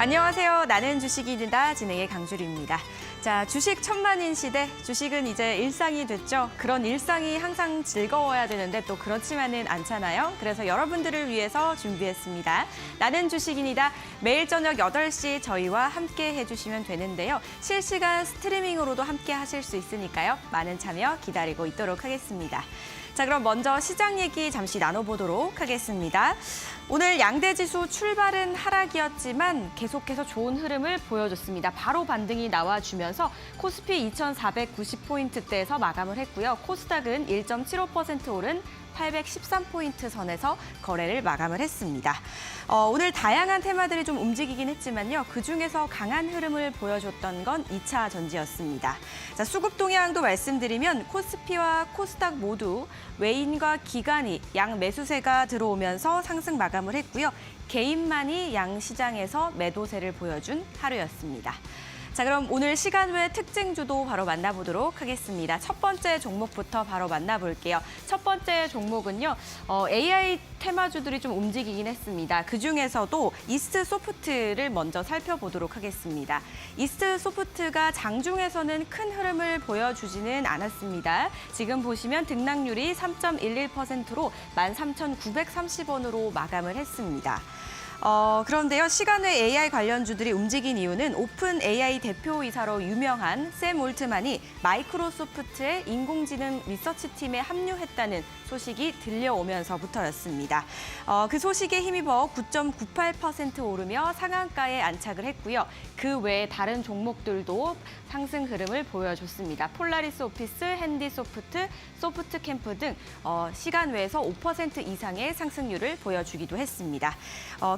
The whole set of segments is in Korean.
안녕하세요. 나는 주식인이다. 진행의 강주리입니다. 자, 주식 천만인 시대. 주식은 이제 일상이 됐죠. 그런 일상이 항상 즐거워야 되는데 또 그렇지만은 않잖아요. 그래서 여러분들을 위해서 준비했습니다. 나는 주식인이다. 매일 저녁 8시 저희와 함께 해주시면 되는데요. 실시간 스트리밍으로도 함께 하실 수 있으니까요. 많은 참여 기다리고 있도록 하겠습니다. 자, 그럼 먼저 시장 얘기 잠시 나눠보도록 하겠습니다. 오늘 양대지수 출발은 하락이었지만 계속해서 좋은 흐름을 보여줬습니다. 바로 반등이 나와주면서 코스피 2,490포인트대에서 마감을 했고요. 코스닥은 1.75% 오른 813포인트 선에서 거래를 마감을 했습니다. 오늘 다양한 테마들이 좀 움직이긴 했지만요. 그중에서 강한 흐름을 보여줬던 건 2차 전지였습니다. 자, 수급 동향도 말씀드리면 코스피와 코스닥 모두 외인과 기관이 양 매수세가 들어오면서 상승 마감을 했고요. 개인만이 양 시장에서 매도세를 보여준 하루였습니다. 자, 그럼 오늘 시간 외 특징주도 바로 만나보도록 하겠습니다. 첫 번째 종목부터 바로 만나볼게요. 첫 번째 종목은요, AI 테마주들이 좀 움직이긴 했습니다. 그중에서도 이스트 소프트를 먼저 살펴보도록 하겠습니다. 이스트 소프트가 장중에서는 큰 흐름을 보여주지는 않았습니다. 지금 보시면 등락률이 3.11%로 13,930원으로 마감을 했습니다. 그런데요, 시간 외 AI 관련주들이 움직인 이유는 오픈 AI 대표이사로 유명한 샘 올트만이 마이크로소프트의 인공지능 리서치팀에 합류했다는 소식이 들려오면서부터였습니다. 그 소식에 힘입어 9.98% 오르며 상한가에 안착을 했고요. 그 외에 다른 종목들도 상승 흐름을 보여줬습니다. 폴라리스 오피스, 핸디소프트, 소프트캠프 등 시간 외에서 5% 이상의 상승률을 보여주기도 했습니다.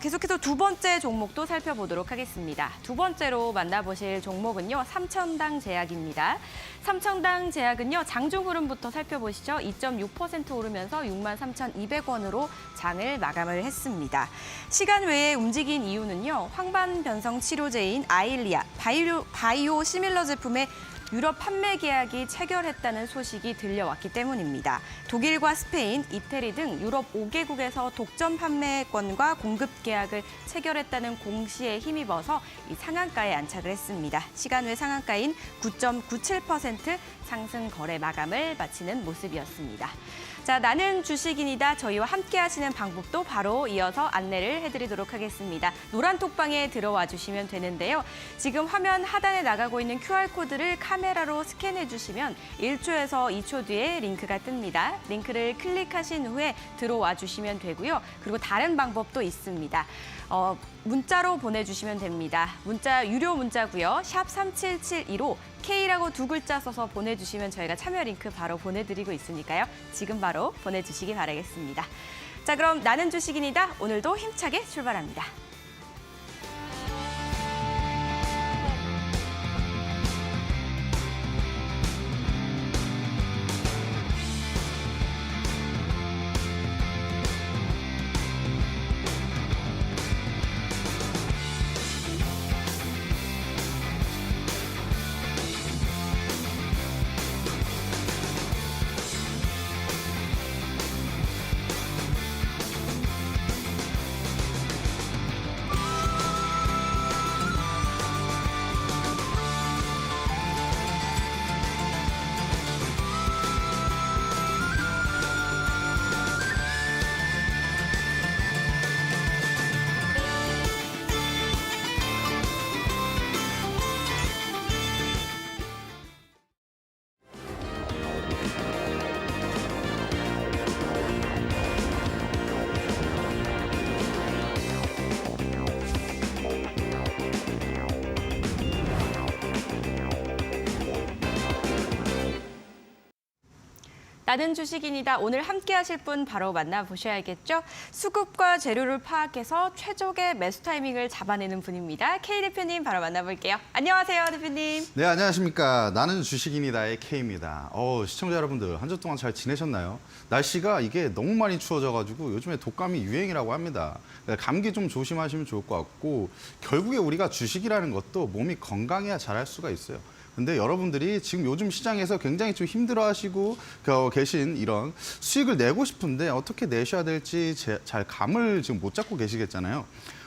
계속해서 두 번째 종목도 살펴보도록 하겠습니다. 두 번째로 만나보실 종목은요, 삼천당 제약입니다. 삼천당 제약은요, 장중 흐름부터 살펴보시죠. 2.6% 오르면서 63,200원으로 장을 마감을 했습니다. 시간 외에 움직인 이유는요, 황반 변성 치료제인 아일리아, 바이오 시밀러 제품의 유럽 판매 계약이 체결했다는 소식이 들려왔기 때문입니다. 독일과 스페인, 이태리 등 유럽 5개국에서 독점 판매권과 공급 계약을 체결했다는 공시에 힘입어서 이 상한가에 안착을 했습니다. 시간 외 상한가인 9.97% 상승 거래 마감을 마치는 모습이었습니다. 자, 나는 주식인이다. 저희와 함께 하시는 방법도 바로 이어서 안내를 해드리도록 하겠습니다. 노란 톡방에 들어와 주시면 되는데요. 지금 화면 하단에 나가고 있는 QR코드를 카메라로 스캔해 주시면 1초에서 2초 뒤에 링크가 뜹니다. 링크를 클릭하신 후에 들어와 주시면 되고요. 그리고 다른 방법도 있습니다. 문자로 보내주시면 됩니다. 문자 유료 문자고요. 샵 3772로 K라고 두 글자 써서 보내주시면 저희가 참여 링크 바로 보내드리고 있으니까요. 지금 바로 보내주시기 바라겠습니다. 자, 그럼 나는 주식인이다. 오늘도 힘차게 출발합니다. 나는 주식인이다. 오늘 함께 하실 분 바로 만나보셔야겠죠. 수급과 재료를 파악해서 최적의 매수 타이밍을 잡아내는 분입니다. K 대표님 바로 만나볼게요. 안녕하세요, 대표님. 네, 안녕하십니까. 나는 주식인이다의 K입니다. 시청자 여러분들, 한 주 동안 잘 지내셨나요? 날씨가 이게 너무 많이 추워져가지고 요즘에 독감이 유행이라고 합니다. 감기 좀 조심하시면 좋을 것 같고, 결국에 우리가 주식이라는 것도 몸이 건강해야 잘할 수가 있어요. 근데 여러분들이 지금 요즘 시장에서 굉장히 좀 힘들어하시고 계신 이런 수익을 내고 싶은데 어떻게 내셔야 될지 잘 감을 지금 못 잡고 계시겠잖아요.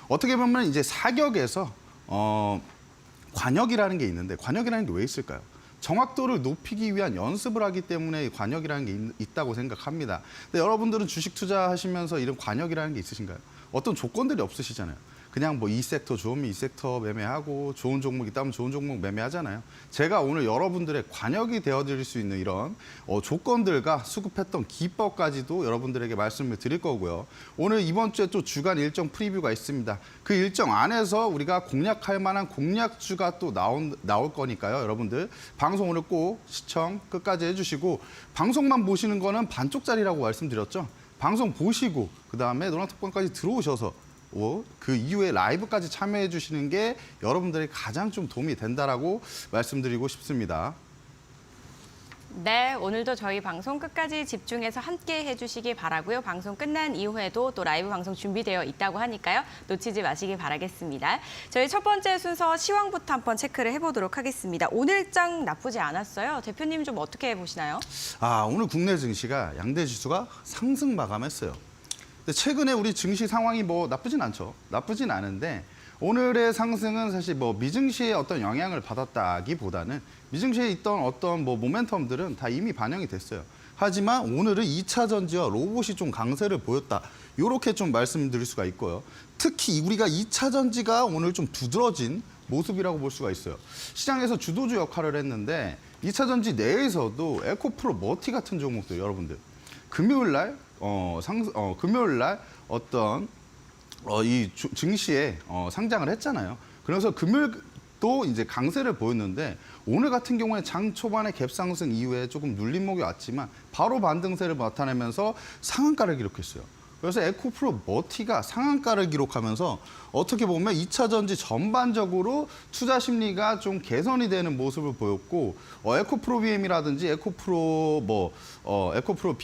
어떻게 보면 이제 사격에서 관역이라는 게 있는데 관역이라는 게 왜 있을까요? 정확도를 높이기 위한 연습을 하기 때문에 관역이라는 게 있다고 생각합니다. 근데 여러분들은 주식 투자하시면서 이런 관역이라는 게 있으신가요? 어떤 조건들이 없으시잖아요. 그냥 뭐 이 섹터 좋으면 이 섹터 매매하고 좋은 종목 있다면 좋은 종목 매매하잖아요. 제가 오늘 여러분들의 관역이 되어드릴 수 있는 이런 조건들과 수급했던 기법까지도 여러분들에게 말씀을 드릴 거고요. 오늘 이번 주에 또 주간 일정 프리뷰가 있습니다. 그 일정 안에서 우리가 공략할 만한 공략주가 또 나올 거니까요. 여러분들 방송 오늘 꼭 시청 끝까지 해주시고 방송만 보시는 거는 반쪽짜리라고 말씀드렸죠. 방송 보시고 그다음에 노란톡방까지 들어오셔서 그 이후에 라이브까지 참여해 주시는 게 여러분들이 가장 좀 도움이 된다라고 말씀드리고 싶습니다. 네, 오늘도 저희 방송 끝까지 집중해서 함께 해주시기 바라고요. 방송 끝난 이후에도 또 라이브 방송 준비되어 있다고 하니까요. 놓치지 마시기 바라겠습니다. 저희 첫 번째 순서 시황부터 한번 체크를 해보도록 하겠습니다. 오늘장 나쁘지 않았어요. 대표님 좀 어떻게 보시나요? 오늘 국내 증시가 양대 지수가 상승 마감했어요. 근데 최근에 우리 증시 상황이 뭐 나쁘진 않죠. 나쁘진 않은데 오늘의 상승은 사실 뭐 미증시의 어떤 영향을 받았다기보다는 미증시에 있던 어떤 뭐 모멘텀들은 다 이미 반영이 됐어요. 하지만 오늘은 2차 전지와 로봇이 좀 강세를 보였다. 이렇게 좀 말씀드릴 수가 있고요. 특히 우리가 2차 전지가 오늘 좀 두드러진 모습이라고 볼 수가 있어요. 시장에서 주도주 역할을 했는데 2차 전지 내에서도 에코프로 머티 같은 종목들 여러분들 금요일 날 금요일 날 어떤 이 증시에 상장을 했잖아요. 그래서 금요일도 이제 강세를 보였는데 오늘 같은 경우에 장 초반에 갭상승 이후에 조금 눌림목이 왔지만 바로 반등세를 나타내면서 상한가를 기록했어요. 그래서 에코프로 머티가 상한가를 기록하면서 어떻게 보면 2차 전지 전반적으로 투자 심리가 좀 개선이 되는 모습을 보였고 에코프로 BM이라든지 에코프로죠. 에코프로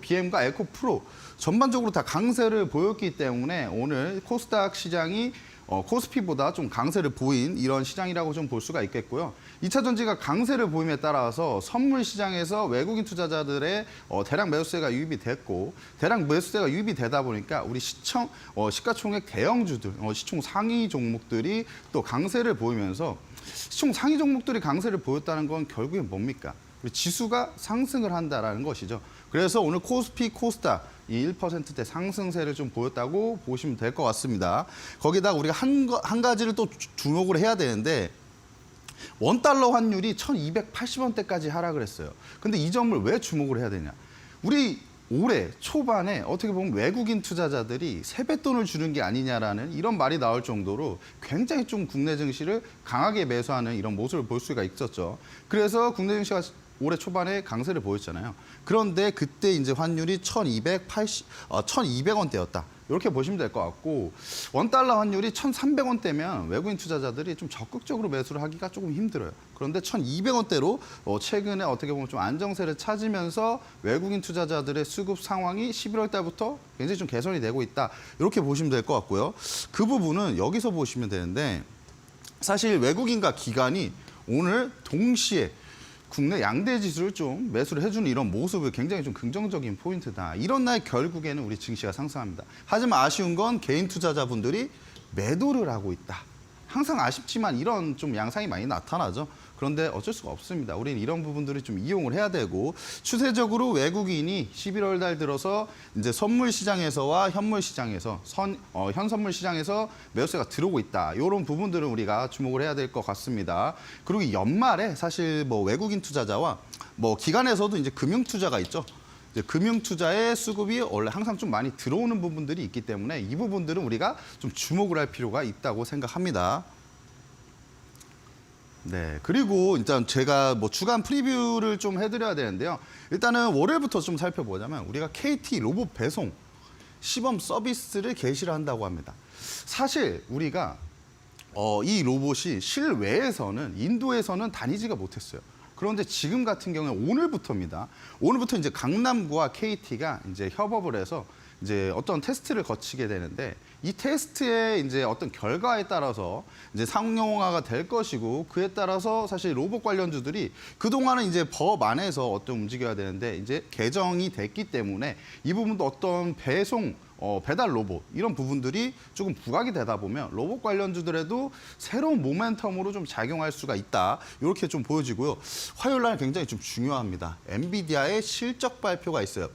BM과 에코프로 전반적으로 다 강세를 보였기 때문에 오늘 코스닥 시장이 코스피보다 좀 강세를 보인 이런 시장이라고 좀 볼 수가 있겠고요. 2차 전지가 강세를 보임에 따라서 선물 시장에서 외국인 투자자들의 대량 매수세가 유입이 됐고 대량 매수세가 유입이 되다 보니까 우리 시가총액 대형주들, 시총 상위 종목들이 또 강세를 보이면서 시총 상위 종목들이 강세를 보였다는 건 결국엔 뭡니까? 우리 지수가 상승을 한다라는 것이죠. 그래서 오늘 코스피, 코스닥 이 1%대 상승세를 좀 보였다고 보시면 될 것 같습니다. 거기다 우리가 한 가지를 또 주목을 해야 되는데 원달러 환율이 1280원대까지 하락을 했어요. 근데 이 점을 왜 주목을 해야 되냐? 우리 올해 초반에 어떻게 보면 외국인 투자자들이 세뱃돈을 주는 게 아니냐라는 이런 말이 나올 정도로 굉장히 좀 국내 증시를 강하게 매수하는 이런 모습을 볼 수가 있었죠. 그래서 국내 증시가 올해 초반에 강세를 보였잖아요. 그런데 그때 이제 환율이 1200원대였다. 이렇게 보시면 될 것 같고 원달러 환율이 1300원대면 외국인 투자자들이 좀 적극적으로 매수를 하기가 조금 힘들어요. 그런데 1200원대로 최근에 어떻게 보면 좀 안정세를 찾으면서 외국인 투자자들의 수급 상황이 11월 달부터 굉장히 좀 개선이 되고 있다. 이렇게 보시면 될 것 같고요. 그 부분은 여기서 보시면 되는데 사실 외국인과 기관이 오늘 동시에 국내 양대 지수를 좀 매수를 해주는 이런 모습을 굉장히 좀 긍정적인 포인트다. 이런 날 결국에는 우리 증시가 상승합니다. 하지만 아쉬운 건 개인 투자자분들이 매도를 하고 있다. 항상 아쉽지만 이런 좀 양상이 많이 나타나죠. 그런데 어쩔 수가 없습니다. 우리는 이런 부분들을 좀 이용을 해야 되고 추세적으로 외국인이 11월 달 들어서 이제 선물 시장에서와 현물 시장에서 현선물 시장에서 매수세가 들어오고 있다. 이런 부분들은 우리가 주목을 해야 될 것 같습니다. 그리고 연말에 사실 뭐 외국인 투자자와 뭐 기관에서도 이제 금융 투자가 있죠. 이제 금융 투자의 수급이 원래 항상 좀 많이 들어오는 부분들이 있기 때문에 이 부분들은 우리가 좀 주목을 할 필요가 있다고 생각합니다. 네, 그리고 일단 제가 뭐 주간 프리뷰를 좀 해드려야 되는데요. 일단은 월요일부터 좀 살펴보자면 우리가 KT 로봇 배송 시범 서비스를 개시를 한다고 합니다. 사실 우리가 이 로봇이 실외에서는 인도에서는 다니지가 못했어요. 그런데 지금 같은 경우에 오늘부터입니다. 오늘부터 이제 강남구와 KT가 이제 협업을 해서 이제 어떤 테스트를 거치게 되는데 이 테스트의 이제 어떤 결과에 따라서 이제 상용화가 될 것이고 그에 따라서 사실 로봇 관련주들이 그동안은 이제 법 안에서 어떤 움직여야 되는데 이제 개정이 됐기 때문에 이 부분도 어떤 배송 배달 로봇 이런 부분들이 조금 부각이 되다 보면 로봇 관련주들에도 새로운 모멘텀으로 좀 작용할 수가 있다. 이렇게 좀 보여지고요. 화요일 날 굉장히 좀 중요합니다. 엔비디아의 실적 발표가 있어요.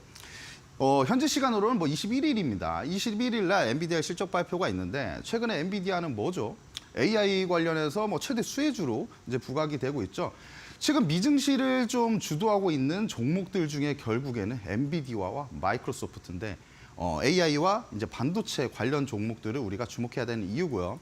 현재 시간으로는 뭐 21일입니다. 21일 날 엔비디아 실적 발표가 있는데 최근에 엔비디아는 뭐죠? AI 관련해서 뭐 최대 수혜주로 이제 부각이 되고 있죠. 최근 미증시를 좀 주도하고 있는 종목들 중에 결국에는 엔비디아와 마이크로소프트인데 AI와 이제 반도체 관련 종목들을 우리가 주목해야 되는 이유고요.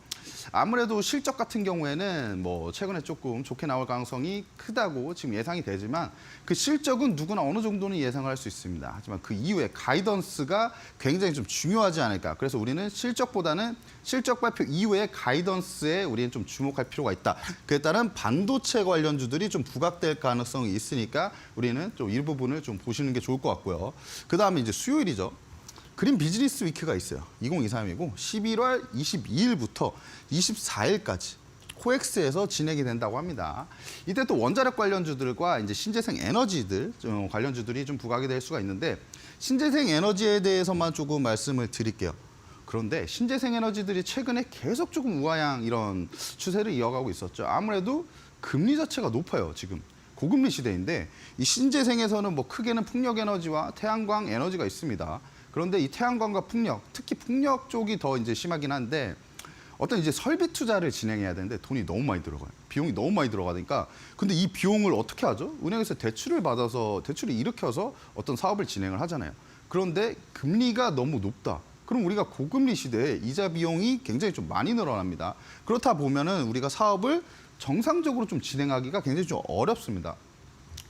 아무래도 실적 같은 경우에는 뭐 최근에 조금 좋게 나올 가능성이 크다고 지금 예상이 되지만 그 실적은 누구나 어느 정도는 예상을 할 수 있습니다. 하지만 그 이후에 가이던스가 굉장히 좀 중요하지 않을까. 그래서 우리는 실적보다는 실적 발표 이후에 가이던스에 우리는 좀 주목할 필요가 있다. 그에 따른 반도체 관련주들이 좀 부각될 가능성이 있으니까 우리는 좀 일부분을 좀 보시는 게 좋을 것 같고요. 그다음에 이제 수요일이죠. 그린 비즈니스 위크가 있어요. 2023이고 11월 22일부터 24일까지 코엑스에서 진행이 된다고 합니다. 이때 또 원자력 관련주들과 이제 신재생 에너지들 관련주들이 좀 부각이 될 수가 있는데 신재생 에너지에 대해서만 조금 말씀을 드릴게요. 그런데 신재생 에너지들이 최근에 계속 조금 우하향 이런 추세를 이어가고 있었죠. 아무래도 금리 자체가 높아요, 지금. 고금리 시대인데 이 신재생에서는 뭐 크게는 풍력 에너지와 태양광 에너지가 있습니다. 그런데 이 태양광과 풍력, 특히 풍력 쪽이 더 이제 심하긴 한데 어떤 이제 설비 투자를 진행해야 되는데 돈이 너무 많이 들어가요. 비용이 너무 많이 들어가니까 근데 이 비용을 어떻게 하죠? 은행에서 대출을 받아서 대출을 일으켜서 어떤 사업을 진행을 하잖아요. 그런데 금리가 너무 높다. 그럼 우리가 고금리 시대에 이자 비용이 굉장히 좀 많이 늘어납니다. 그렇다 보면은 우리가 사업을 정상적으로 좀 진행하기가 굉장히 좀 어렵습니다.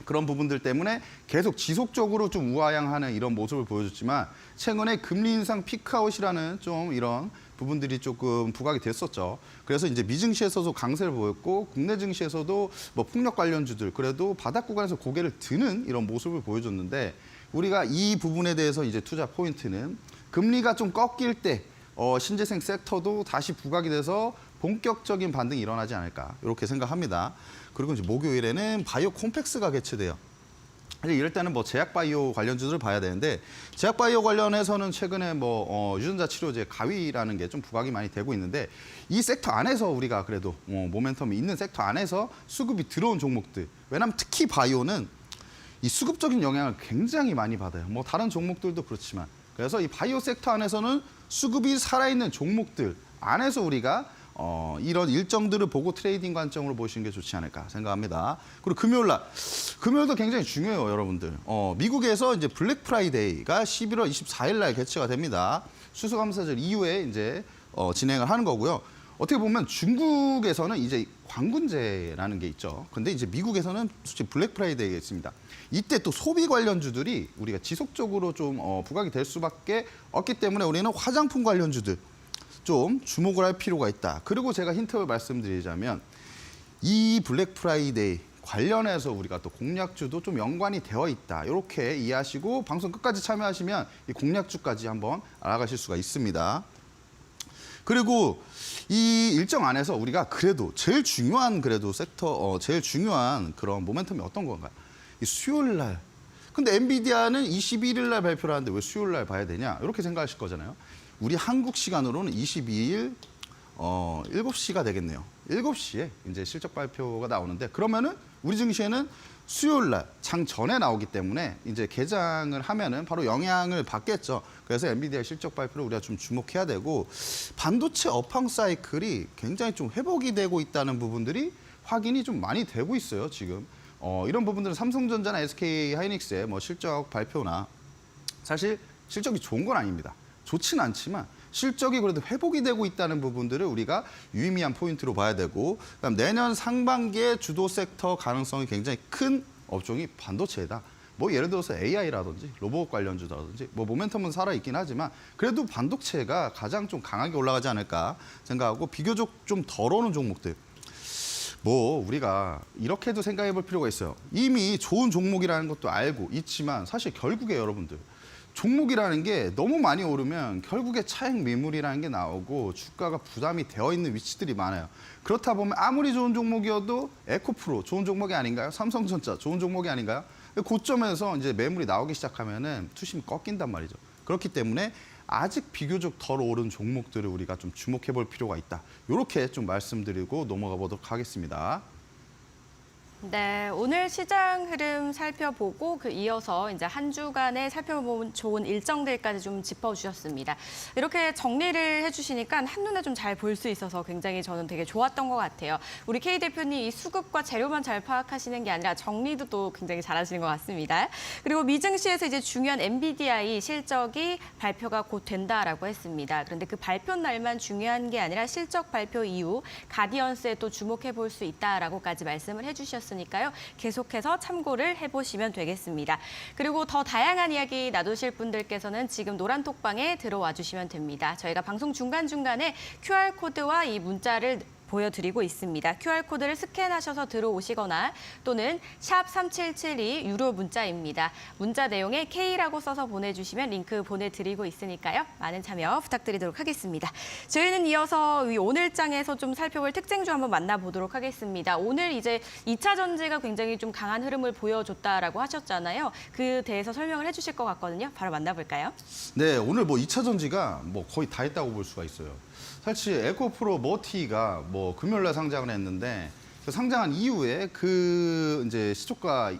그런 부분들 때문에 계속 지속적으로 좀 우하향하는 이런 모습을 보여줬지만 최근에 금리 인상 피크아웃이라는 좀 이런 부분들이 조금 부각이 됐었죠. 그래서 이제 미증시에서도 강세를 보였고 국내 증시에서도 뭐 풍력 관련주들 그래도 바닥 구간에서 고개를 드는 이런 모습을 보여줬는데 우리가 이 부분에 대해서 이제 투자 포인트는 금리가 좀 꺾일 때 신재생 섹터도 다시 부각이 돼서 본격적인 반등이 일어나지 않을까 이렇게 생각합니다. 그리고 이제 목요일에는 바이오 콤플렉스가 개최돼요. 이럴 때는 뭐 제약 바이오 관련주들을 봐야 되는데 제약 바이오 관련해서는 최근에 뭐 유전자 치료제 가위라는 게 좀 부각이 많이 되고 있는데 이 섹터 안에서 우리가 그래도 모멘텀이 있는 섹터 안에서 수급이 들어온 종목들. 왜냐하면 특히 바이오는 이 수급적인 영향을 굉장히 많이 받아요. 뭐 다른 종목들도 그렇지만 그래서 이 바이오 섹터 안에서는 수급이 살아있는 종목들 안에서 우리가 이런 일정들을 보고 트레이딩 관점으로 보시는 게 좋지 않을까 생각합니다. 그리고 금요일도 굉장히 중요해요, 여러분들. 미국에서 이제 블랙 프라이데이가 11월 24일 날 개최가 됩니다. 수수감사절 이후에 이제 진행을 하는 거고요. 어떻게 보면 중국에서는 이제 광군제라는 게 있죠. 근데 이제 미국에서는 솔직히 블랙 프라이데이가 있습니다. 이때 또 소비 관련주들이 우리가 지속적으로 좀 부각이 될 수밖에 없기 때문에 우리는 화장품 관련주들 좀 주목을 할 필요가 있다. 그리고 제가 힌트를 말씀드리자면 이 블랙 프라이데이 관련해서 우리가 또 공략주도 좀 연관이 되어 있다. 이렇게 이해하시고 방송 끝까지 참여하시면 이 공략주까지 한번 알아가실 수가 있습니다. 그리고 이 일정 안에서 우리가 그래도 제일 중요한 그래도 섹터, 제일 중요한 그런 모멘텀이 어떤 건가요? 이 수요일 날. 근데 엔비디아는 21일 날 발표를 하는데 왜 수요일 날 봐야 되냐? 이렇게 생각하실 거잖아요. 우리 한국 시간으로는 22일 7시가 되겠네요. 7시에 이제 실적 발표가 나오는데 그러면은 우리 증시에는 수요일 날 장 전에 나오기 때문에 이제 개장을 하면은 바로 영향을 받겠죠. 그래서 엔비디아 실적 발표를 우리가 좀 주목해야 되고 반도체 업황 사이클이 굉장히 좀 회복이 되고 있다는 부분들이 확인이 좀 많이 되고 있어요, 지금. 이런 부분들은 삼성전자나 SK 하이닉스의 뭐 실적 발표나 사실 실적이 좋은 건 아닙니다. 좋지는 않지만 실적이 그래도 회복이 되고 있다는 부분들을 우리가 유의미한 포인트로 봐야 되고 그다음 내년 상반기에 주도 섹터 가능성이 굉장히 큰 업종이 반도체다. 뭐 예를 들어서 AI라든지 로봇 관련주라든지 뭐 모멘텀은 살아있긴 하지만 그래도 반도체가 가장 좀 강하게 올라가지 않을까 생각하고 비교적 좀 덜 오는 종목들. 뭐 우리가 이렇게도 생각해 볼 필요가 있어요. 이미 좋은 종목이라는 것도 알고 있지만 사실 결국에 여러분들 종목이라는 게 너무 많이 오르면 결국에 차익 매물이라는 게 나오고 주가가 부담이 되어 있는 위치들이 많아요. 그렇다 보면 아무리 좋은 종목이어도 에코프로 좋은 종목이 아닌가요? 삼성전자 좋은 종목이 아닌가요? 고점에서 이제 매물이 나오기 시작하면은 투심이 꺾인단 말이죠. 그렇기 때문에 아직 비교적 덜 오른 종목들을 우리가 좀 주목해 볼 필요가 있다. 이렇게 좀 말씀드리고 넘어가 보도록 하겠습니다. 네, 오늘 시장 흐름 살펴보고 이어서 이제 한 주간에 살펴본 좋은 일정들까지 좀 짚어주셨습니다. 이렇게 정리를 해주시니까 한눈에 좀 잘 볼 수 있어서 굉장히 저는 되게 좋았던 것 같아요. 우리 K 대표님 이 수급과 재료만 잘 파악하시는 게 아니라 정리도 또 굉장히 잘하시는 것 같습니다. 그리고 미증시에서 이제 중요한 엔비디아이 실적이 발표가 곧 된다라고 했습니다. 그런데 그 발표 날만 중요한 게 아니라 실적 발표 이후 가디언스에 또 주목해 볼 수 있다라고까지 말씀을 해주셨습니다. 니까요. 계속해서 참고를 해보시면 되겠습니다. 그리고 더 다양한 이야기 나누실 분들께서는 지금 노란톡방에 들어와 주시면 됩니다. 저희가 방송 중간중간에 QR코드와 이 문자를 보여드리고 있습니다. QR코드를 스캔하셔서 들어오시거나 또는 샵 3772 유료 문자입니다. 문자 내용에 K라고 써서 보내주시면 링크 보내드리고 있으니까요. 많은 참여 부탁드리도록 하겠습니다. 저희는 이어서 오늘장에서 좀 살펴볼 특징주 한번 만나보도록 하겠습니다. 오늘 이제 2차 전지가 굉장히 좀 강한 흐름을 보여줬다라고 하셨잖아요. 그 대해서 설명을 해주실 것 같거든요. 바로 만나볼까요? 네, 오늘 뭐 2차 전지가 뭐 거의 다 했다고 볼 수가 있어요. 사실 에코프로 머티가 뭐 금요일날 상장을 했는데 그 상장한 이후에 그 이제 시초가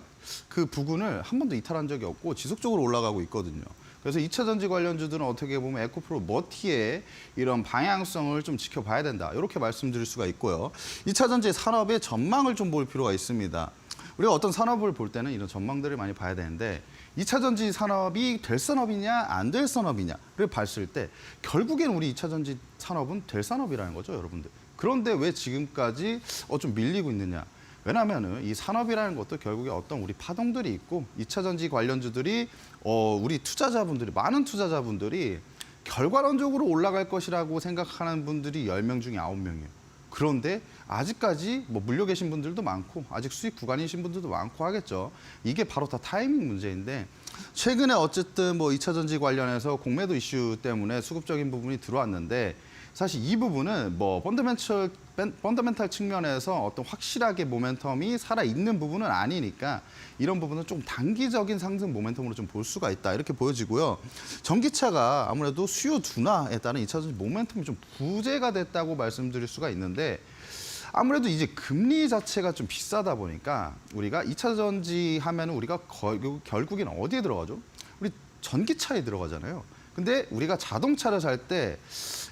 그 부근을 한 번도 이탈한 적이 없고 지속적으로 올라가고 있거든요. 그래서 2차 전지 관련주들은 어떻게 보면 에코프로 머티의 이런 방향성을 좀 지켜봐야 된다. 이렇게 말씀드릴 수가 있고요. 2차 전지 산업의 전망을 좀 볼 필요가 있습니다. 우리가 어떤 산업을 볼 때는 이런 전망들을 많이 봐야 되는데 2차 전지 산업이 될 산업이냐 안 될 산업이냐를 봤을 때 결국엔 우리 2차 전지 산업은 될 산업이라는 거죠, 여러분들. 그런데 왜 지금까지 좀 밀리고 있느냐? 왜냐하면 이 산업이라는 것도 결국에 어떤 우리 파동들이 있고 2차 전지 관련주들이 우리 투자자분들이 많은 투자자분들이 결과론적으로 올라갈 것이라고 생각하는 분들이 10명 중에 9명이에요. 그런데 아직까지 뭐 물려 계신 분들도 많고 아직 수익 구간이신 분들도 많고 하겠죠. 이게 바로 다 타이밍 문제인데 최근에 어쨌든 뭐 2차 전지 관련해서 공매도 이슈 때문에 수급적인 부분이 들어왔는데 사실 이 부분은 뭐 펀더멘탈 측면에서 어떤 확실하게 모멘텀이 살아있는 부분은 아니니까 이런 부분은 좀 단기적인 상승 모멘텀으로 좀 볼 수가 있다 이렇게 보여지고요. 전기차가 아무래도 수요 둔화에 따른 2차 전지 모멘텀이 좀 부재가 됐다고 말씀드릴 수가 있는데 아무래도 이제 금리 자체가 좀 비싸다 보니까 우리가 2차 전지 하면 우리가 결국에는 어디에 들어가죠? 우리 전기차에 들어가잖아요. 근데 우리가 자동차를 살 때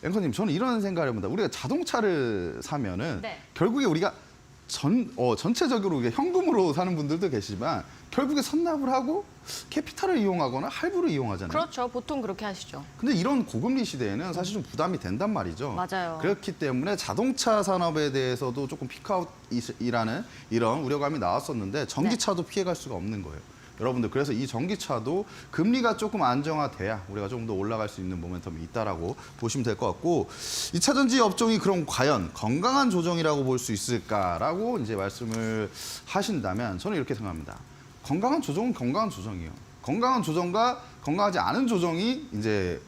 앵커님 저는 이런 생각을 해봅니다. 우리가 자동차를 사면은 네. 결국에 우리가 전체적으로 우리가 현금으로 사는 분들도 계시지만 결국에 선납을 하고 캐피탈을 이용하거나 할부를 이용하잖아요. 그렇죠. 보통 그렇게 하시죠. 근데 이런 고금리 시대에는 사실 좀 부담이 된단 말이죠. 맞아요. 그렇기 때문에 자동차 산업에 대해서도 조금 피크아웃이라는 이런 우려감이 나왔었는데 전기차도 피해갈 수가 없는 거예요. 여러분들 그래서 이 전기차도 금리가 조금 안정화돼야 우리가 조금 더 올라갈 수 있는 모멘텀이 있다라고 보시면 될 것 같고 2차 전지 업종이 그럼 과연 건강한 조정이라고 볼 수 있을까라고 이제 말씀을 하신다면 저는 이렇게 생각합니다. 건강한 조정은 건강한 조정이에요. 건강한 조정과 건강하지 않은 조정이 이제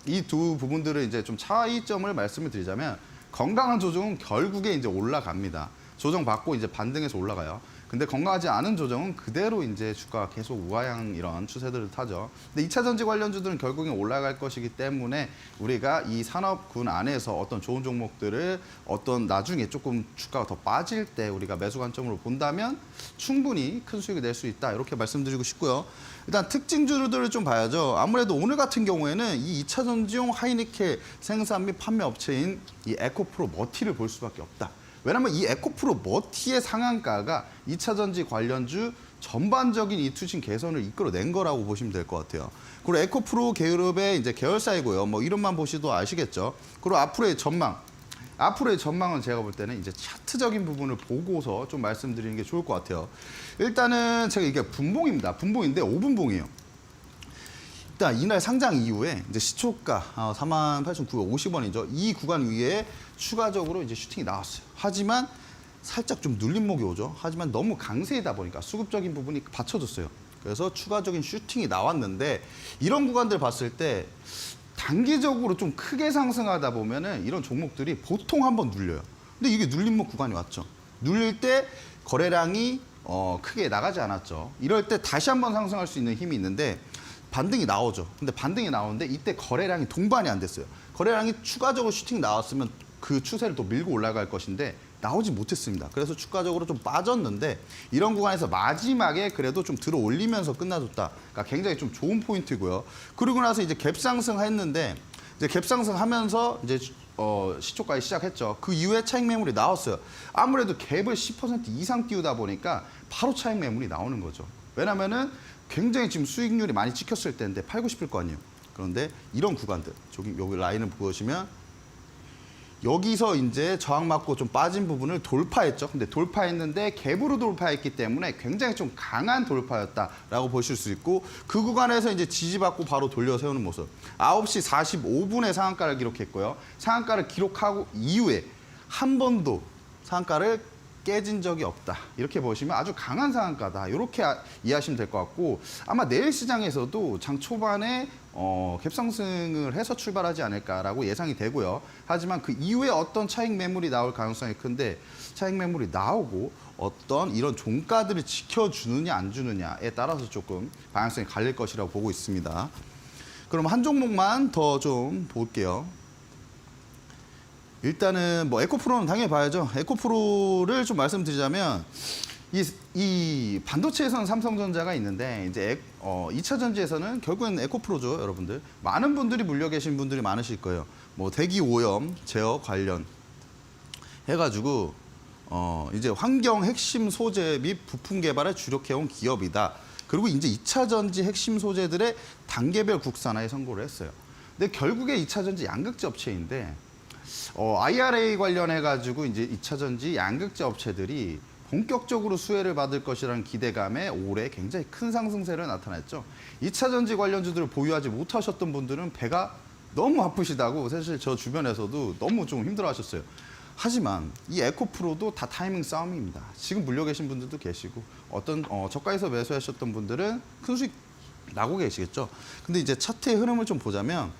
이 두 부분들을 이제 좀 차이점을 말씀을 드리자면 건강한 조정은 결국에 이제 올라갑니다. 조정 받고 이제 반등해서 올라가요. 근데 건강하지 않은 조정은 그대로 이제 주가가 계속 우하향 이런 추세들을 타죠. 근데 2차 전지 관련주들은 결국엔 올라갈 것이기 때문에 우리가 이 산업군 안에서 어떤 좋은 종목들을 어떤 나중에 조금 주가가 더 빠질 때 우리가 매수 관점으로 본다면 충분히 큰 수익을 낼 수 있다. 이렇게 말씀드리고 싶고요. 일단 특징주들을 좀 봐야죠. 아무래도 오늘 같은 경우에는 이 2차 전지용 하이니켈 생산 및 판매 업체인 이 에코프로 머티를 볼 수밖에 없다. 왜냐하면 이 에코프로 머티의 상한가가 2차 전지 관련주 전반적인 이 투신 개선을 이끌어낸 거라고 보시면 될 것 같아요. 그리고 에코프로 계열업의 이제 계열사이고요. 뭐 이름만 보시도 아시겠죠. 그리고 앞으로의 전망. 앞으로의 전망은 제가 볼 때는 이제 차트적인 부분을 보고서 좀 말씀드리는 게 좋을 것 같아요. 일단은 제가 이게 분봉입니다. 분봉인데 5분봉이에요. 일단 이날 상장 이후에 이제 시초가 48,950원이죠. 이 구간 위에 추가적으로 이제 슈팅이 나왔어요. 하지만 살짝 좀 눌림목이 오죠. 하지만 너무 강세이다 보니까 수급적인 부분이 받쳐줬어요. 그래서 추가적인 슈팅이 나왔는데 이런 구간들 봤을 때 단기적으로 좀 크게 상승하다 보면은 이런 종목들이 보통 한번 눌려요. 근데 이게 눌림목 구간이 왔죠. 눌릴 때 거래량이 크게 나가지 않았죠. 이럴 때 다시 한번 상승할 수 있는 힘이 있는데 반등이 나오죠. 근데 반등이 나오는데 이때 거래량이 동반이 안 됐어요. 거래량이 추가적으로 슈팅 나왔으면 그 추세를 또 밀고 올라갈 것인데 나오지 못했습니다. 그래서 추가적으로 좀 빠졌는데 이런 구간에서 마지막에 그래도 좀 들어 올리면서 끝나줬다. 그러니까 굉장히 좀 좋은 포인트고요. 그리고 나서 이제 갭 상승했는데 이제 갭 상승하면서 이제 시초까지 시작했죠. 그 이후에 차익 매물이 나왔어요. 아무래도 갭을 10% 이상 띄우다 보니까 바로 차익 매물이 나오는 거죠. 왜냐면은 굉장히 지금 수익률이 많이 찍혔을 때인데 팔고 싶을 거 아니에요. 그런데 이런 구간들, 여기 라인을 보시면 여기서 이제 저항 맞고 좀 빠진 부분을 돌파했죠. 근데 돌파했는데 갭으로 돌파했기 때문에 굉장히 좀 강한 돌파였다라고 보실 수 있고 그 구간에서 이제 지지받고 바로 돌려 세우는 모습. 9시 45분에 상한가를 기록했고요. 상한가를 기록하고 이후에 한 번도 상한가를 깨진 적이 없다. 이렇게 보시면 아주 강한 상한가다. 이렇게 이해하시면 될 것 같고 아마 내일 시장에서도 장 초반에 갭상승을 해서 출발하지 않을까라고 예상이 되고요. 하지만 그 이후에 어떤 차익 매물이 나올 가능성이 큰데 차익 매물이 나오고 어떤 이런 종가들을 지켜주느냐 안 주느냐에 따라서 조금 방향성이 갈릴 것이라고 보고 있습니다. 그럼 한 종목만 더 좀 볼게요. 일단은 뭐 에코프로는 당연히 봐야죠. 에코프로를 좀 말씀드리자면 이 반도체에서는 삼성전자가 있는데 이제 2차 전지에서는 결국엔 에코프로죠, 여러분들. 많은 분들이 물려 계신 분들이 많으실 거예요. 뭐 대기 오염 제어 관련 해가지고 이제 환경 핵심 소재 및 부품 개발에 주력해온 기업이다. 그리고 이제 2차 전지 핵심 소재들의 단계별 국산화에 성공을 했어요. 근데 결국에 2차 전지 양극재 업체인데 IRA 관련해가지고 이제 2차 전지 양극재 업체들이 본격적으로 수혜를 받을 것이라는 기대감에 올해 굉장히 큰 상승세를 나타냈죠. 2차 전지 관련주들을 보유하지 못하셨던 분들은 배가 너무 아프시다고 사실 저 주변에서도 너무 좀 힘들어하셨어요. 하지만 이 에코프로도 다 타이밍 싸움입니다. 지금 물려 계신 분들도 계시고 어떤 저가에서 매수하셨던 분들은 큰 수익 나고 계시겠죠. 근데 이제 차트의 흐름을 좀 보자면